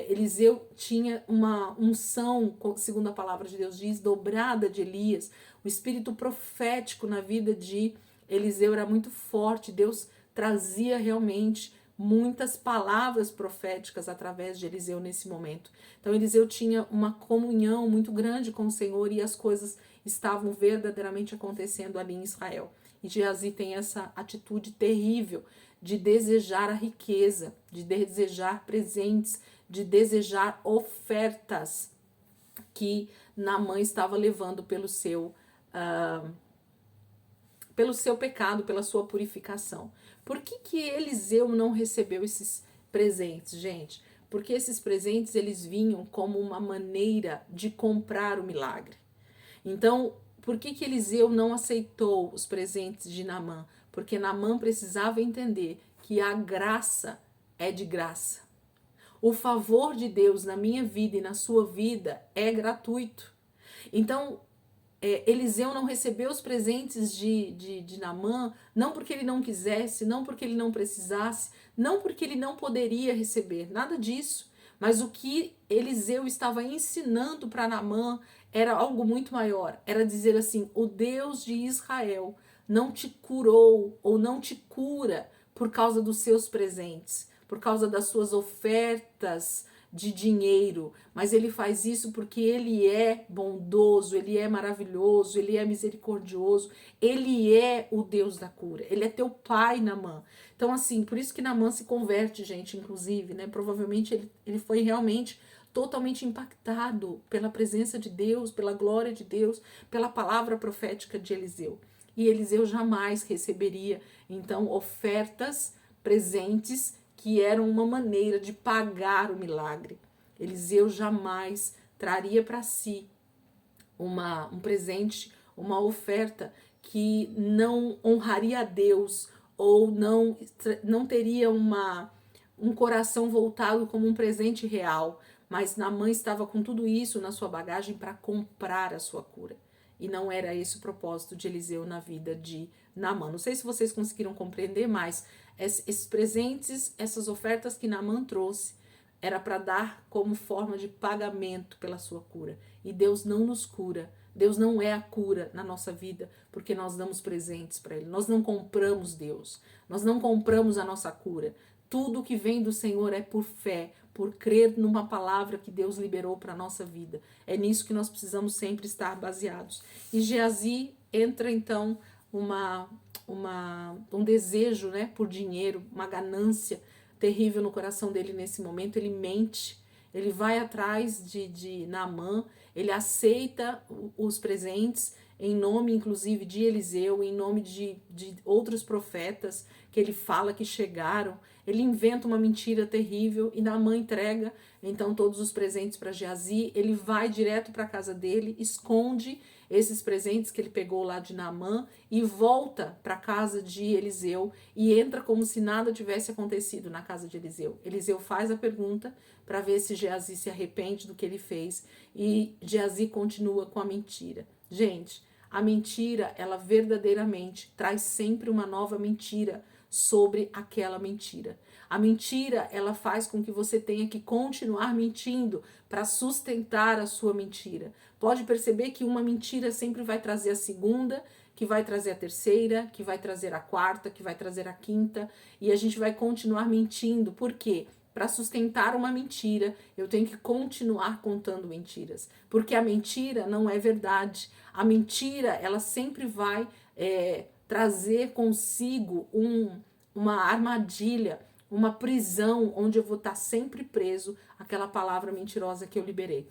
Speaker 1: Eliseu tinha uma unção, segundo a palavra de Deus diz, dobrada de Elias. O espírito profético na vida de Eliseu era muito forte. Deus trazia realmente muitas palavras proféticas através de Eliseu nesse momento. Então Eliseu tinha uma comunhão muito grande com o Senhor e as coisas estavam verdadeiramente acontecendo ali em Israel. E Geazi tem essa atitude terrível de desejar a riqueza, de desejar presentes, de desejar ofertas que Naamã estava levando pelo seu pecado, pela sua purificação. Por que Eliseu não recebeu esses presentes, gente? Porque esses presentes eles vinham como uma maneira de comprar o milagre. Então, por que Eliseu não aceitou os presentes de Naamã? Porque Naamã precisava entender que a graça é de graça. O favor de Deus na minha vida e na sua vida é gratuito. Então, Eliseu não recebeu os presentes de Naamã, não porque ele não quisesse, não porque ele não precisasse, não porque ele não poderia receber, nada disso. Mas o que Eliseu estava ensinando para Naamã era algo muito maior. Era dizer assim, o Deus de Israel não te curou ou não te cura por causa dos seus presentes, por causa das suas ofertas de dinheiro, mas ele faz isso porque ele é bondoso, ele é maravilhoso, ele é misericordioso, ele é o Deus da cura, ele é teu pai, Naamã. Então assim, por isso que Naamã se converte, gente, inclusive, né, provavelmente ele foi realmente totalmente impactado pela presença de Deus, pela glória de Deus, pela palavra profética de Eliseu. E Eliseu jamais receberia, então, ofertas, presentes, que eram uma maneira de pagar o milagre. Eliseu jamais traria para si um presente, uma oferta que não honraria a Deus ou não teria um coração voltado como um presente real. Mas Naamã estava com tudo isso na sua bagagem para comprar a sua cura. E não era esse o propósito de Eliseu na vida de Naamã. Não sei se vocês conseguiram compreender, mas esses presentes, essas ofertas que Naamã trouxe, era para dar como forma de pagamento pela sua cura. E Deus não nos cura. Deus não é a cura na nossa vida, porque nós damos presentes para Ele. Nós não compramos Deus. Nós não compramos a nossa cura. Tudo que vem do Senhor é por fé, por crer numa palavra que Deus liberou para a nossa vida. É nisso que nós precisamos sempre estar baseados. E Geazi entra então um desejo, né, por dinheiro, uma ganância terrível no coração dele nesse momento. Ele mente, ele vai atrás de Naamã, ele aceita os presentes em nome inclusive de Eliseu, em nome de outros profetas que ele fala que chegaram. Ele inventa uma mentira terrível e Naamã entrega então todos os presentes para Geazi. Ele vai direto para a casa dele, esconde esses presentes que ele pegou lá de Naamã e volta para a casa de Eliseu e entra como se nada tivesse acontecido na casa de Eliseu. Eliseu faz a pergunta para ver se Geazi se arrepende do que ele fez e Geazi continua com a mentira. Gente, a mentira, ela verdadeiramente traz sempre uma nova mentira sobre aquela mentira. A mentira, ela faz com que você tenha que continuar mentindo para sustentar a sua mentira. Pode perceber que uma mentira sempre vai trazer a segunda, que vai trazer a terceira, que vai trazer a quarta, que vai trazer a quinta, e a gente vai continuar mentindo. Por quê? Para sustentar uma mentira, eu tenho que continuar contando mentiras, porque a mentira não é verdade. A mentira, ela sempre vai trazer consigo uma armadilha, uma prisão, onde eu vou estar sempre preso àquela palavra mentirosa que eu liberei.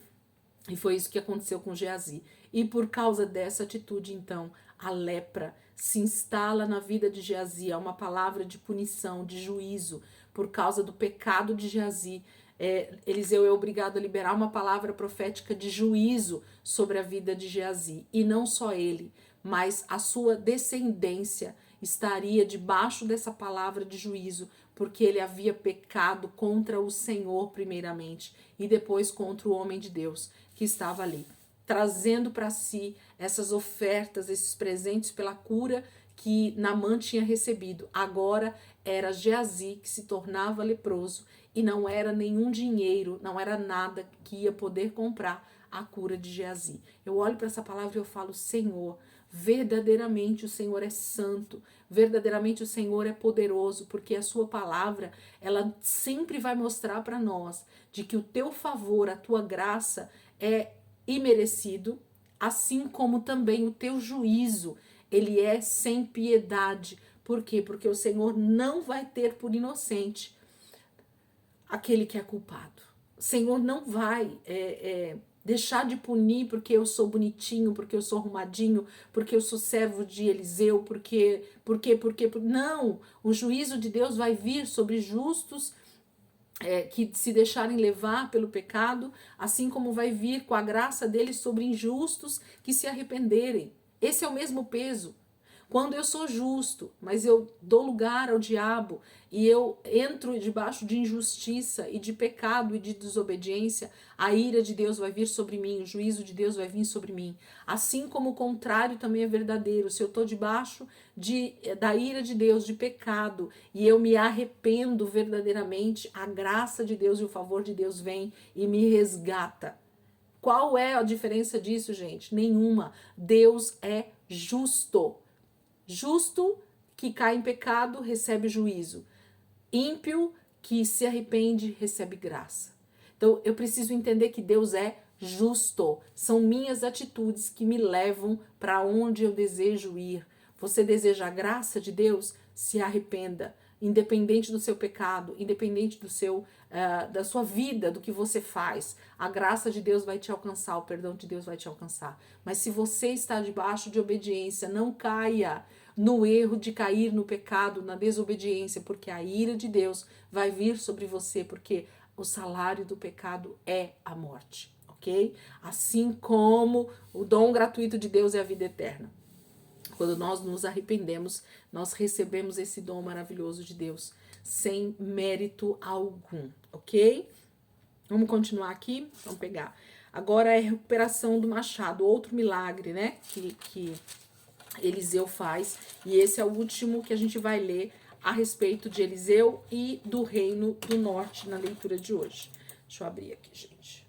Speaker 1: E foi isso que aconteceu com Geazi. E por causa dessa atitude, então, a lepra se instala na vida de Geazi. É uma palavra de punição, de juízo, por causa do pecado de Geazi. Eliseu é obrigado a liberar uma palavra profética de juízo sobre a vida de Geazi. E não só ele, mas a sua descendência estaria debaixo dessa palavra de juízo, porque ele havia pecado contra o Senhor primeiramente e depois contra o homem de Deus que estava ali, trazendo para si essas ofertas, esses presentes pela cura que Naamã tinha recebido. Agora era Geazi que se tornava leproso e não era nenhum dinheiro, não era nada que ia poder comprar a cura de Geazi. Eu olho para essa palavra e eu falo, Senhor, verdadeiramente o Senhor é santo, verdadeiramente o Senhor é poderoso, porque a sua palavra, ela sempre vai mostrar para nós de que o teu favor, a tua graça é imerecido, assim como também o teu juízo, ele é sem piedade. Por quê? Porque o Senhor não vai ter por inocente aquele que é culpado. O Senhor não vai deixar de punir porque eu sou bonitinho, porque eu sou arrumadinho, porque eu sou servo de Eliseu, porque. Não! O juízo de Deus vai vir sobre justos que se deixarem levar pelo pecado, assim como vai vir com a graça dele sobre injustos que se arrependerem. Esse é o mesmo peso. Quando eu sou justo, mas eu dou lugar ao diabo e eu entro debaixo de injustiça e de pecado e de desobediência, a ira de Deus vai vir sobre mim, o juízo de Deus vai vir sobre mim. Assim como o contrário também é verdadeiro. Se eu estou debaixo da ira de Deus, de pecado, e eu me arrependo verdadeiramente, a graça de Deus e o favor de Deus vem e me resgata. Qual é a diferença disso, gente? Nenhuma. Deus é justo. Justo que cai em pecado recebe juízo. Ímpio que se arrepende recebe graça. Então eu preciso entender que Deus é justo. São minhas atitudes que me levam para onde eu desejo ir. Você deseja a graça de Deus? Se arrependa. Independente do seu pecado, independente da sua vida, do que você faz, a graça de Deus vai te alcançar, o perdão de Deus vai te alcançar. Mas se você está debaixo de obediência, não caia no erro de cair no pecado, na desobediência, porque a ira de Deus vai vir sobre você, porque o salário do pecado é a morte, ok? Assim como o dom gratuito de Deus é a vida eterna. Quando nós nos arrependemos, nós recebemos esse dom maravilhoso de Deus, sem mérito algum, ok? Vamos continuar aqui? Vamos pegar. Agora é a recuperação do machado, outro milagre, né? Que Eliseu faz. E esse é o último que a gente vai ler a respeito de Eliseu e do Reino do Norte na leitura de hoje. Deixa eu abrir aqui, gente.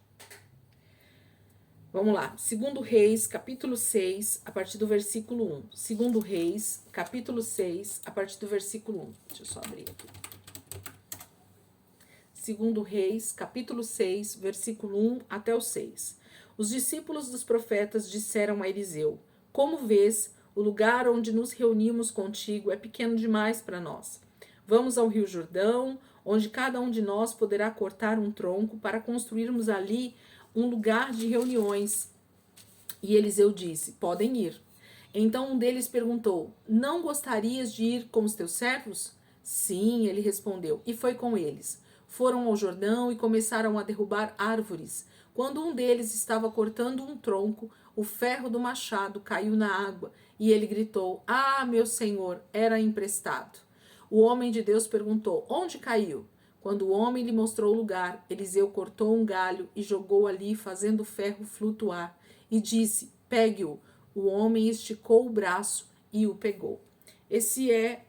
Speaker 1: Vamos lá, 2 Reis, capítulo 6, a partir do versículo 1. 2 Reis, capítulo 6, a partir do versículo 1. Deixa eu só abrir aqui. 2 Reis, capítulo 6, versículo 1 até o 6. Os discípulos dos profetas disseram a Eliseu: Como vês, o lugar onde nos reunimos contigo é pequeno demais para nós. Vamos ao Rio Jordão, onde cada um de nós poderá cortar um tronco para construirmos ali um lugar de reuniões. E Eliseu disse: Podem ir. Então um deles perguntou: Não gostarias de ir com os teus servos? Sim, ele respondeu, e foi com eles. Foram ao Jordão e começaram a derrubar árvores. Quando um deles estava cortando um tronco, o ferro do machado caiu na água e ele gritou: Ah, meu senhor, era emprestado. O homem de Deus perguntou: Onde caiu? Quando o homem lhe mostrou o lugar, Eliseu cortou um galho e jogou ali, fazendo o ferro flutuar, e disse: Pegue-o. O homem esticou o braço e o pegou. Esse é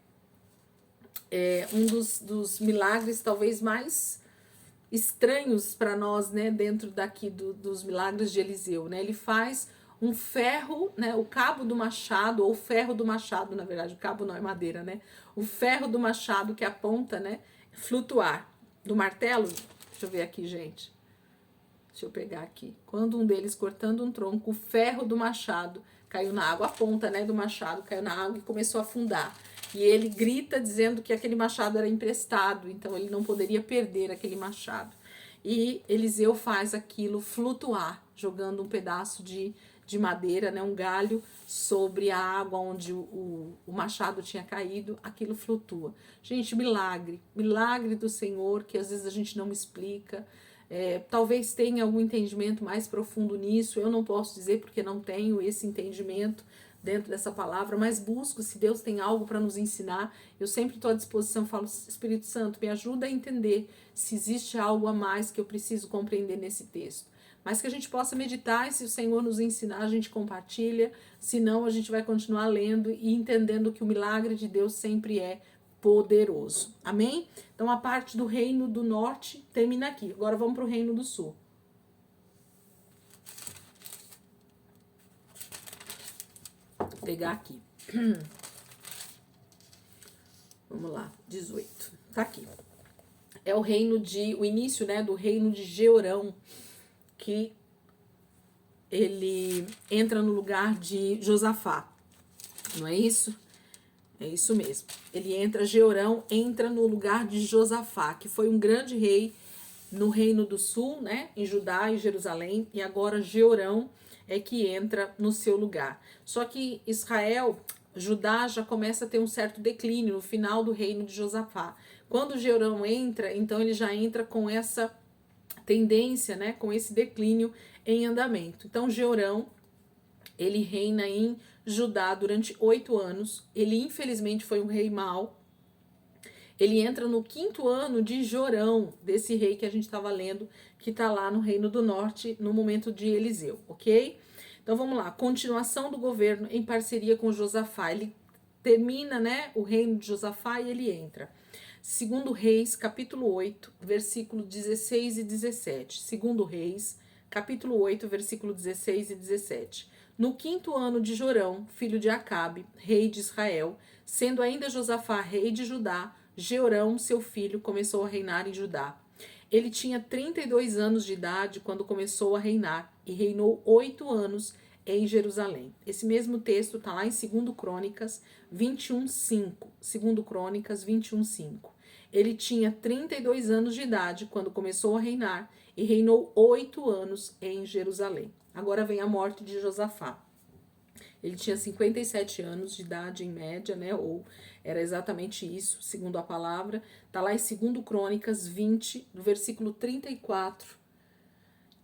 Speaker 1: um dos milagres talvez mais estranhos para nós, né, dentro daqui dos milagres de Eliseu, né? Ele faz um ferro, né, o cabo do machado, ou o ferro do machado, na verdade, o cabo não é madeira, né? O ferro do machado que aponta, né, flutuar. Do martelo, deixa eu ver aqui, gente. Deixa eu pegar aqui. Quando um deles, cortando um tronco, o ferro do machado caiu na água, a ponta, né, do machado caiu na água e começou a afundar. E ele grita dizendo que aquele machado era emprestado, então ele não poderia perder aquele machado. E Eliseu faz aquilo flutuar, jogando um pedaço de madeira, né, um galho, sobre a água onde o machado tinha caído, aquilo flutua. Gente, milagre do Senhor, que às vezes a gente não explica. Talvez tenha algum entendimento mais profundo nisso, eu não posso dizer porque não tenho esse entendimento dentro dessa palavra, mas busco, se Deus tem algo para nos ensinar, eu sempre estou à disposição, falo, Espírito Santo, me ajuda a entender se existe algo a mais que eu preciso compreender nesse texto. Mas que a gente possa meditar e se o Senhor nos ensinar, a gente compartilha, senão a gente vai continuar lendo e entendendo que o milagre de Deus sempre é poderoso. Amém? Então a parte do reino do norte termina aqui. Agora vamos para o reino do sul. Vou pegar aqui. Vamos lá, 18. Tá aqui. É o início, né, do reino de Jeorão, que ele entra no lugar de Josafá. Não é isso? É isso mesmo. Jeorão entra no lugar de Josafá, que foi um grande rei no reino do sul, né, em Judá e Jerusalém, e agora Jeorão é que entra no seu lugar. Só que Judá já começa a ter um certo declínio no final do reino de Josafá. Quando Jeorão entra, então ele já entra com essa tendência, né, com esse declínio em andamento. Então Jeorão, ele reina em Judá durante 8 anos. Ele infelizmente foi um rei mau. Ele entra no 5º ano de Jorão, desse rei que a gente estava lendo, que está lá no Reino do Norte, no momento de Eliseu, ok? Então vamos lá, continuação do governo em parceria com Josafá. Ele termina, né, o reino de Josafá e ele entra. 2 Reis, capítulo 8, versículo 16 e 17. 2 Reis, capítulo 8, versículo 16 e 17. No 5º ano de Jorão, filho de Acabe, rei de Israel, sendo ainda Josafá rei de Judá, Jeorão, seu filho, começou a reinar em Judá. Ele tinha 32 anos de idade quando começou a reinar e reinou 8 anos em Jerusalém. Esse mesmo texto está lá em 2 Crônicas 21:5. 2 Crônicas 21:5. Ele tinha 32 anos de idade quando começou a reinar e reinou 8 anos em Jerusalém. Agora vem a morte de Josafá. Ele tinha 57 anos de idade em média, né? Ou era exatamente isso, segundo a palavra. Está lá em 2 Crônicas 20, do versículo 34.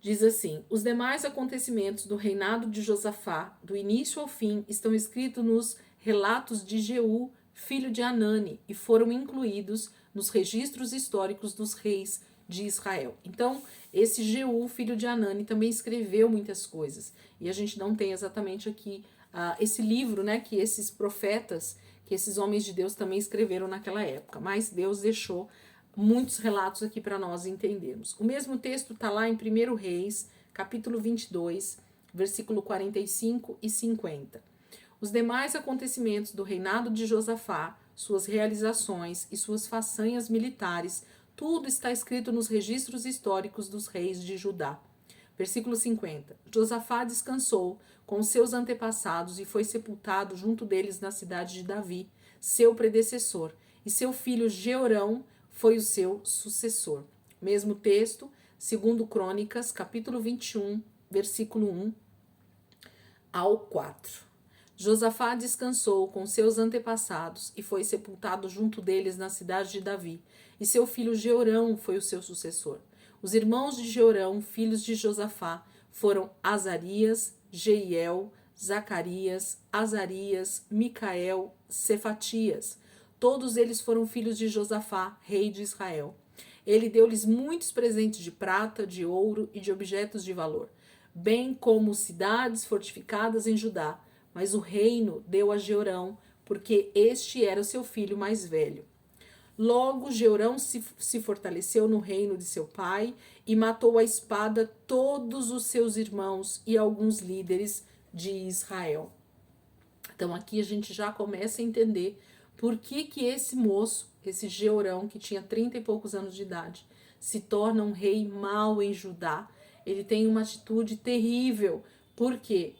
Speaker 1: Diz assim: os demais acontecimentos do reinado de Josafá, do início ao fim, estão escritos nos relatos de Jeú, filho de Anani, e foram incluídos nos registros históricos dos reis de Israel. Então, esse Jeú, filho de Anani, também escreveu muitas coisas. E a gente não tem exatamente aqui esse livro, né, que esses profetas, que esses homens de Deus também escreveram naquela época. Mas Deus deixou muitos relatos aqui para nós entendermos. O mesmo texto está lá em 1 Reis, capítulo 22, versículo 45 e 50. Os demais acontecimentos do reinado de Josafá, suas realizações e suas façanhas militares, tudo está escrito nos registros históricos dos reis de Judá. Versículo 50. Josafá descansou com seus antepassados e foi sepultado junto deles na cidade de Davi, seu predecessor, e seu filho Jeorão foi o seu sucessor. Mesmo texto, 2 Crônicas, capítulo 21, versículo 1 ao 4. Josafá descansou com seus antepassados e foi sepultado junto deles na cidade de Davi, e seu filho Jeorão foi o seu sucessor. Os irmãos de Jeorão, filhos de Josafá, foram Azarias, Jeiel, Zacarias, Azarias, Micael, Cefatias. Todos eles foram filhos de Josafá, rei de Israel. Ele deu-lhes muitos presentes de prata, de ouro e de objetos de valor, bem como cidades fortificadas em Judá. Mas o reino deu a Jeorão, porque este era o seu filho mais velho. Logo, Jeorão se fortaleceu no reino de seu pai e matou à espada todos os seus irmãos e alguns líderes de Israel. Então aqui a gente já começa a entender por que esse moço, esse Jeorão, que tinha 30 e poucos anos de idade, se torna um rei mau em Judá. Ele tem uma atitude terrível. Por quê?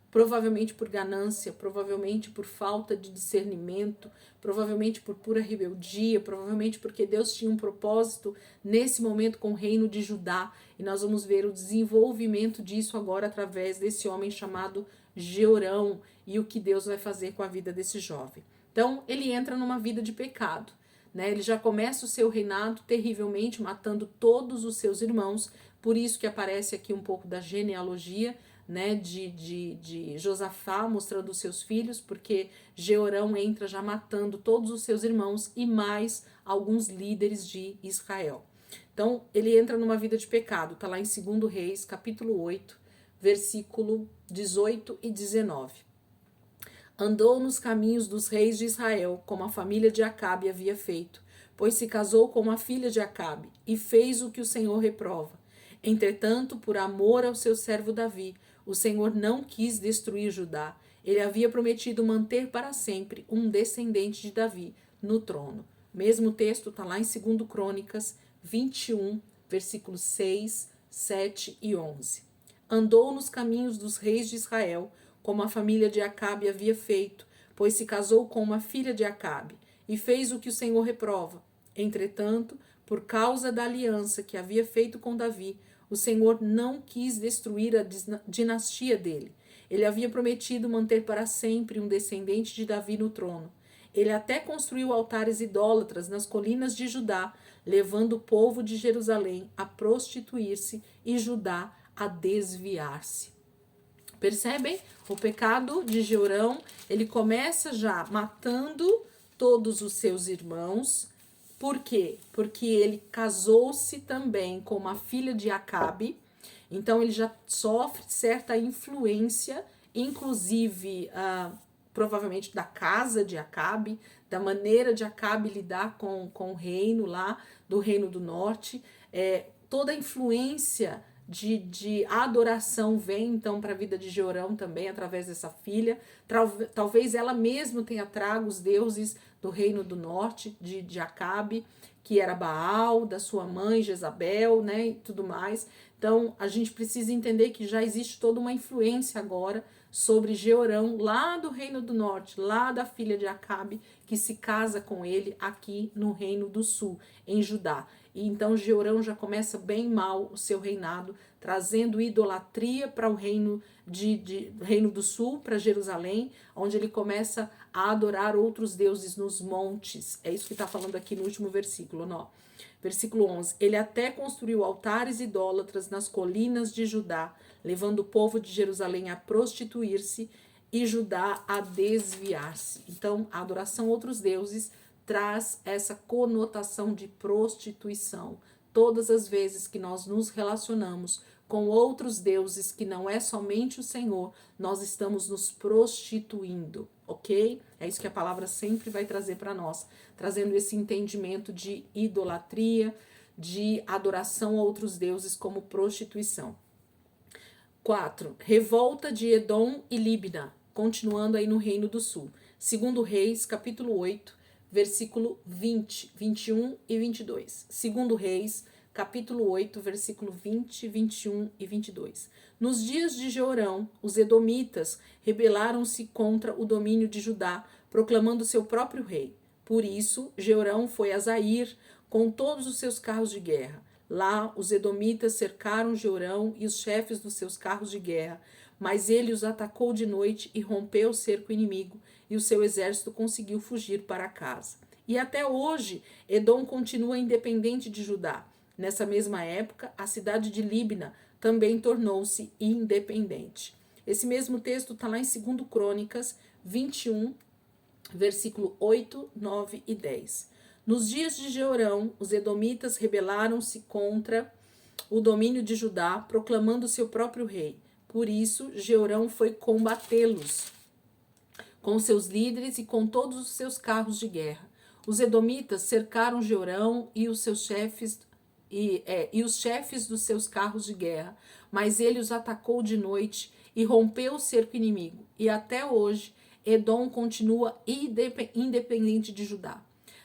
Speaker 1: Provavelmente por ganância, provavelmente por falta de discernimento, provavelmente por pura rebeldia, provavelmente porque Deus tinha um propósito nesse momento com o reino de Judá. E nós vamos ver o desenvolvimento disso agora através desse homem chamado Jeorão e o que Deus vai fazer com a vida desse jovem. Então, ele entra numa vida de pecado, né? Ele já começa o seu reinado terrivelmente, matando todos os seus irmãos. Por isso que aparece aqui um pouco da genealogia, né, de Josafá, mostrando os seus filhos, porque Jeorão entra já matando todos os seus irmãos e mais alguns líderes de Israel. Então, ele entra numa vida de pecado, tá lá em 2 Reis, capítulo 8, versículo 18 e 19. Andou nos caminhos dos reis de Israel, como a família de Acabe havia feito, pois se casou com a filha de Acabe, e fez o que o Senhor reprova. Entretanto, por amor ao seu servo Davi, o Senhor não quis destruir Judá. Ele havia prometido manter para sempre um descendente de Davi no trono. O mesmo texto está lá em 2 Crônicas 21, versículos 6, 7 e 11. Andou nos caminhos dos reis de Israel, como a família de Acabe havia feito, pois se casou com uma filha de Acabe, e fez o que o Senhor reprova. Entretanto, por causa da aliança que havia feito com Davi, o Senhor não quis destruir a dinastia dele. Ele havia prometido manter para sempre um descendente de Davi no trono. Ele até construiu altares idólatras nas colinas de Judá, levando o povo de Jerusalém a prostituir-se e Judá a desviar-se. Percebem? O pecado de Jeorão, ele começa já matando todos os seus irmãos. Por quê? Porque ele casou-se também com uma filha de Acabe, então ele já sofre certa influência, inclusive provavelmente da casa de Acabe, da maneira de Acabe lidar com o reino lá, do reino do norte, toda a influência de adoração vem então para a vida de Jeorão também através dessa filha. Talvez ela mesma tenha trago os deuses do reino do norte de Acabe, que era Baal, da sua mãe Jezabel, né, e tudo mais. Então a gente precisa entender que já existe toda uma influência agora sobre Jeorão lá do reino do norte, lá da filha de Acabe, que se casa com ele aqui no reino do sul, em Judá. E então Jeorão já começa bem mal o seu reinado, trazendo idolatria para o reino reino do sul, para Jerusalém, onde ele começa a adorar outros deuses nos montes. É isso que está falando aqui no último versículo, não? Versículo 11. Ele até construiu altares idólatras nas colinas de Judá, levando o povo de Jerusalém a prostituir-se e Judá a desviar-se. Então, a adoração a outros deuses traz essa conotação de prostituição. Todas as vezes que nós nos relacionamos com outros deuses que não é somente o Senhor, nós estamos nos prostituindo, ok? É isso que a palavra sempre vai trazer para nós, trazendo esse entendimento de idolatria, de adoração a outros deuses como prostituição. 4. Revolta de Edom e Líbina, continuando aí no Reino do Sul. 2 Reis, capítulo 8, versículo 20, 21 e 22. 2 Reis, capítulo 8, versículo 20, 21 e 22. Nos dias de Jeorão, os edomitas rebelaram-se contra o domínio de Judá, proclamando seu próprio rei. Por isso, Jeorão foi a Zair com todos os seus carros de guerra. Lá, os edomitas cercaram Jeorão e os chefes dos seus carros de guerra, mas ele os atacou de noite e rompeu o cerco inimigo, e o seu exército conseguiu fugir para casa. E até hoje, Edom continua independente de Judá. Nessa mesma época, a cidade de Líbina também tornou-se independente. Esse mesmo texto está lá em 2 Crônicas 21, versículo 8, 9 e 10. Nos dias de Jeorão, os edomitas rebelaram-se contra o domínio de Judá, proclamando seu próprio rei. Por isso, Jeorão foi combatê-los com seus líderes e com todos os seus carros de guerra. Os edomitas cercaram Jeorão e os seus chefes e os chefes dos seus carros de guerra, mas ele os atacou de noite e rompeu o cerco inimigo. E até hoje, Edom continua independente de Judá.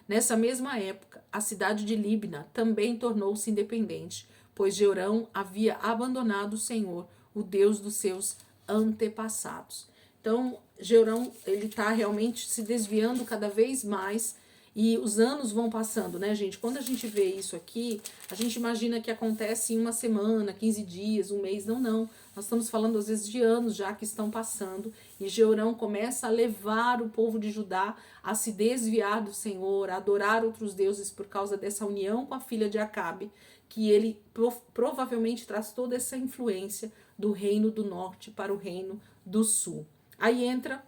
Speaker 1: Nessa mesma época, a cidade de Libna também tornou-se independente, pois Jeorão havia abandonado o Senhor, o Deus dos seus antepassados. Então, Jeorão, ele está realmente se desviando cada vez mais e os anos vão passando, né, gente? Quando a gente vê isso aqui, a gente imagina que acontece em uma semana, 15 dias, um mês. Não, não. Nós estamos falando, às vezes, de anos já que estão passando. E Jeorão começa a levar o povo de Judá a se desviar do Senhor, a adorar outros deuses por causa dessa união com a filha de Acabe, que ele provavelmente traz toda essa influência do reino do norte para o reino do sul. Aí entra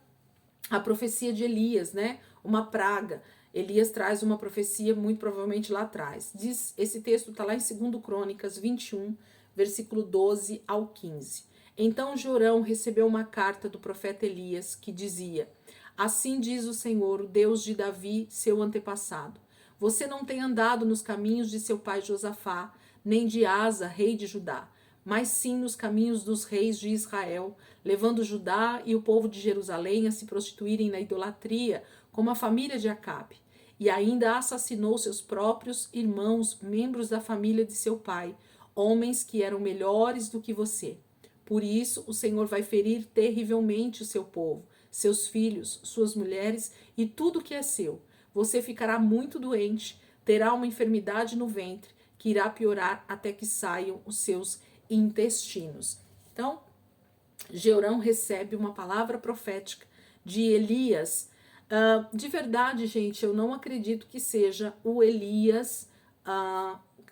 Speaker 1: a profecia de Elias, né? Uma praga. Elias traz uma profecia muito provavelmente lá atrás. Diz, esse texto está lá em 2 Crônicas 21, versículo 12 ao 15. Então Jorão recebeu uma carta do profeta Elias que dizia: assim diz o Senhor, o Deus de Davi, seu antepassado. Você não tem andado nos caminhos de seu pai Josafá, nem de Asa, rei de Judá, mas sim nos caminhos dos reis de Israel, levando Judá e o povo de Jerusalém a se prostituírem na idolatria, como a família de Acabe, e ainda assassinou seus próprios irmãos, membros da família de seu pai, homens que eram melhores do que você. Por isso, o Senhor vai ferir terrivelmente o seu povo, seus filhos, suas mulheres e tudo que é seu. Você ficará muito doente, terá uma enfermidade no ventre, que irá piorar até que saiam os seus intestinos. Então, Jeorão recebe uma palavra profética de Elias. De verdade, gente, eu não acredito que seja o Elias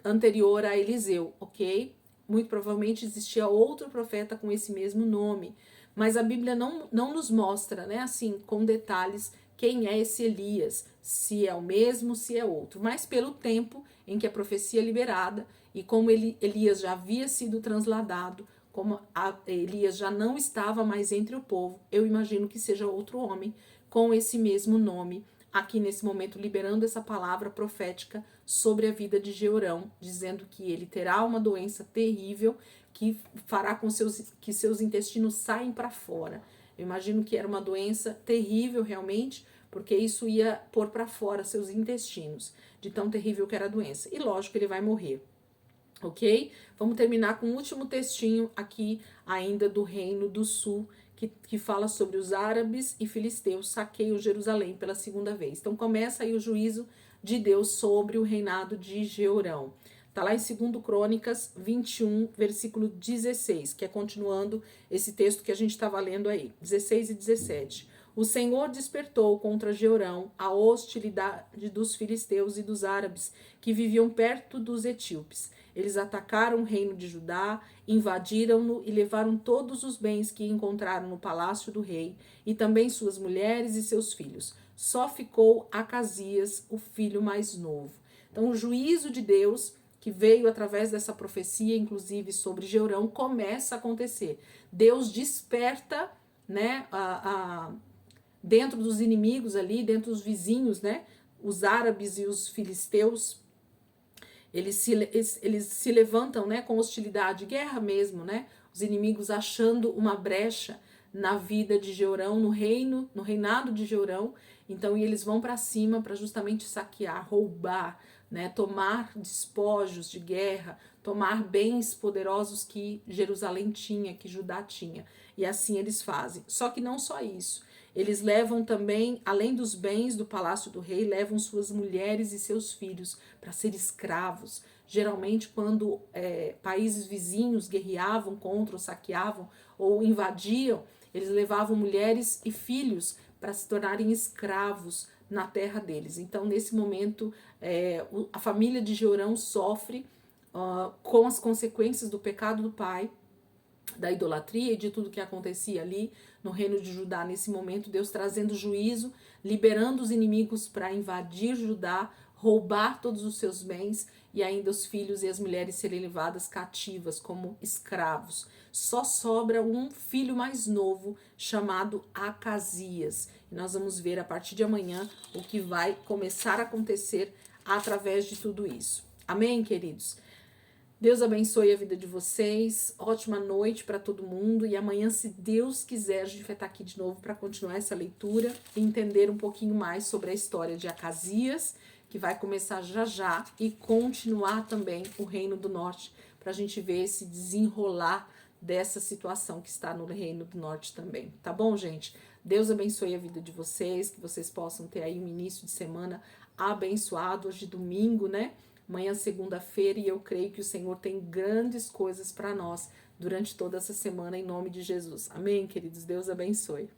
Speaker 1: anterior a Eliseu, ok? Muito provavelmente existia outro profeta com esse mesmo nome, mas a Bíblia não nos mostra, né, assim, com detalhes, quem é esse Elias, se é o mesmo, se é outro. Mas pelo tempo em que a profecia é liberada e como Elias já havia sido transladado, como Elias já não estava mais entre o povo, eu imagino que seja outro homem com esse mesmo nome, aqui nesse momento liberando essa palavra profética sobre a vida de Jeorão, dizendo que ele terá uma doença terrível que fará com que seus intestinos saiam para fora. Eu imagino que era uma doença terrível realmente, porque isso ia pôr para fora seus intestinos, de tão terrível que era a doença. E lógico que ele vai morrer. Ok? Vamos terminar com o último textinho aqui ainda do Reino do Sul, que fala sobre os árabes e filisteus saqueiam Jerusalém pela segunda vez. Então começa aí o juízo de Deus sobre o reinado de Jeorão. Está lá em 2 Crônicas 21, versículo 16, que é continuando esse texto que a gente estava lendo aí, 16 e 17. O Senhor despertou contra Jeorão a hostilidade dos filisteus e dos árabes que viviam perto dos etíopes. Eles atacaram o reino de Judá, invadiram-no e levaram todos os bens que encontraram no palácio do rei, e também suas mulheres e seus filhos. Só ficou Acasias, o filho mais novo. Então, o juízo de Deus, que veio através dessa profecia, inclusive sobre Jeorão, começa a acontecer. Deus desperta, né, dentro dos inimigos ali, dentro dos vizinhos, né, os árabes e os filisteus. Eles se levantam, né, com hostilidade, guerra mesmo, né? Os inimigos achando uma brecha na vida de Jeorão, no reinado de Jeorão. Então, e eles vão para cima para justamente saquear, roubar, né, tomar despojos de guerra, tomar bens poderosos que Jerusalém tinha, que Judá tinha. E assim eles fazem. Só que não só isso. Eles levam também, além dos bens do palácio do rei, levam suas mulheres e seus filhos para ser escravos. Geralmente, quando países vizinhos guerreavam contra ou saqueavam ou invadiam, eles levavam mulheres e filhos para se tornarem escravos na terra deles. Então, nesse momento, a família de Jeorão sofre com as consequências do pecado do pai, da idolatria e de tudo que acontecia ali no reino de Judá nesse momento, Deus trazendo juízo, liberando os inimigos para invadir Judá, roubar todos os seus bens e ainda os filhos e as mulheres serem levadas cativas como escravos. Só sobra um filho mais novo chamado Acasias. E nós vamos ver a partir de amanhã o que vai começar a acontecer através de tudo isso. Amém, queridos? Deus abençoe a vida de vocês. Ótima noite para todo mundo. E amanhã, se Deus quiser, a gente vai estar aqui de novo para continuar essa leitura e entender um pouquinho mais sobre a história de Acasias, que vai começar já já, e continuar também o Reino do Norte, para a gente ver esse desenrolar dessa situação que está no Reino do Norte também. Tá bom, gente? Deus abençoe a vida de vocês, que vocês possam ter aí um início de semana abençoado, hoje domingo, né? Amanhã, segunda-feira, e eu creio que o Senhor tem grandes coisas para nós durante toda essa semana, em nome de Jesus. Amém, queridos? Deus abençoe.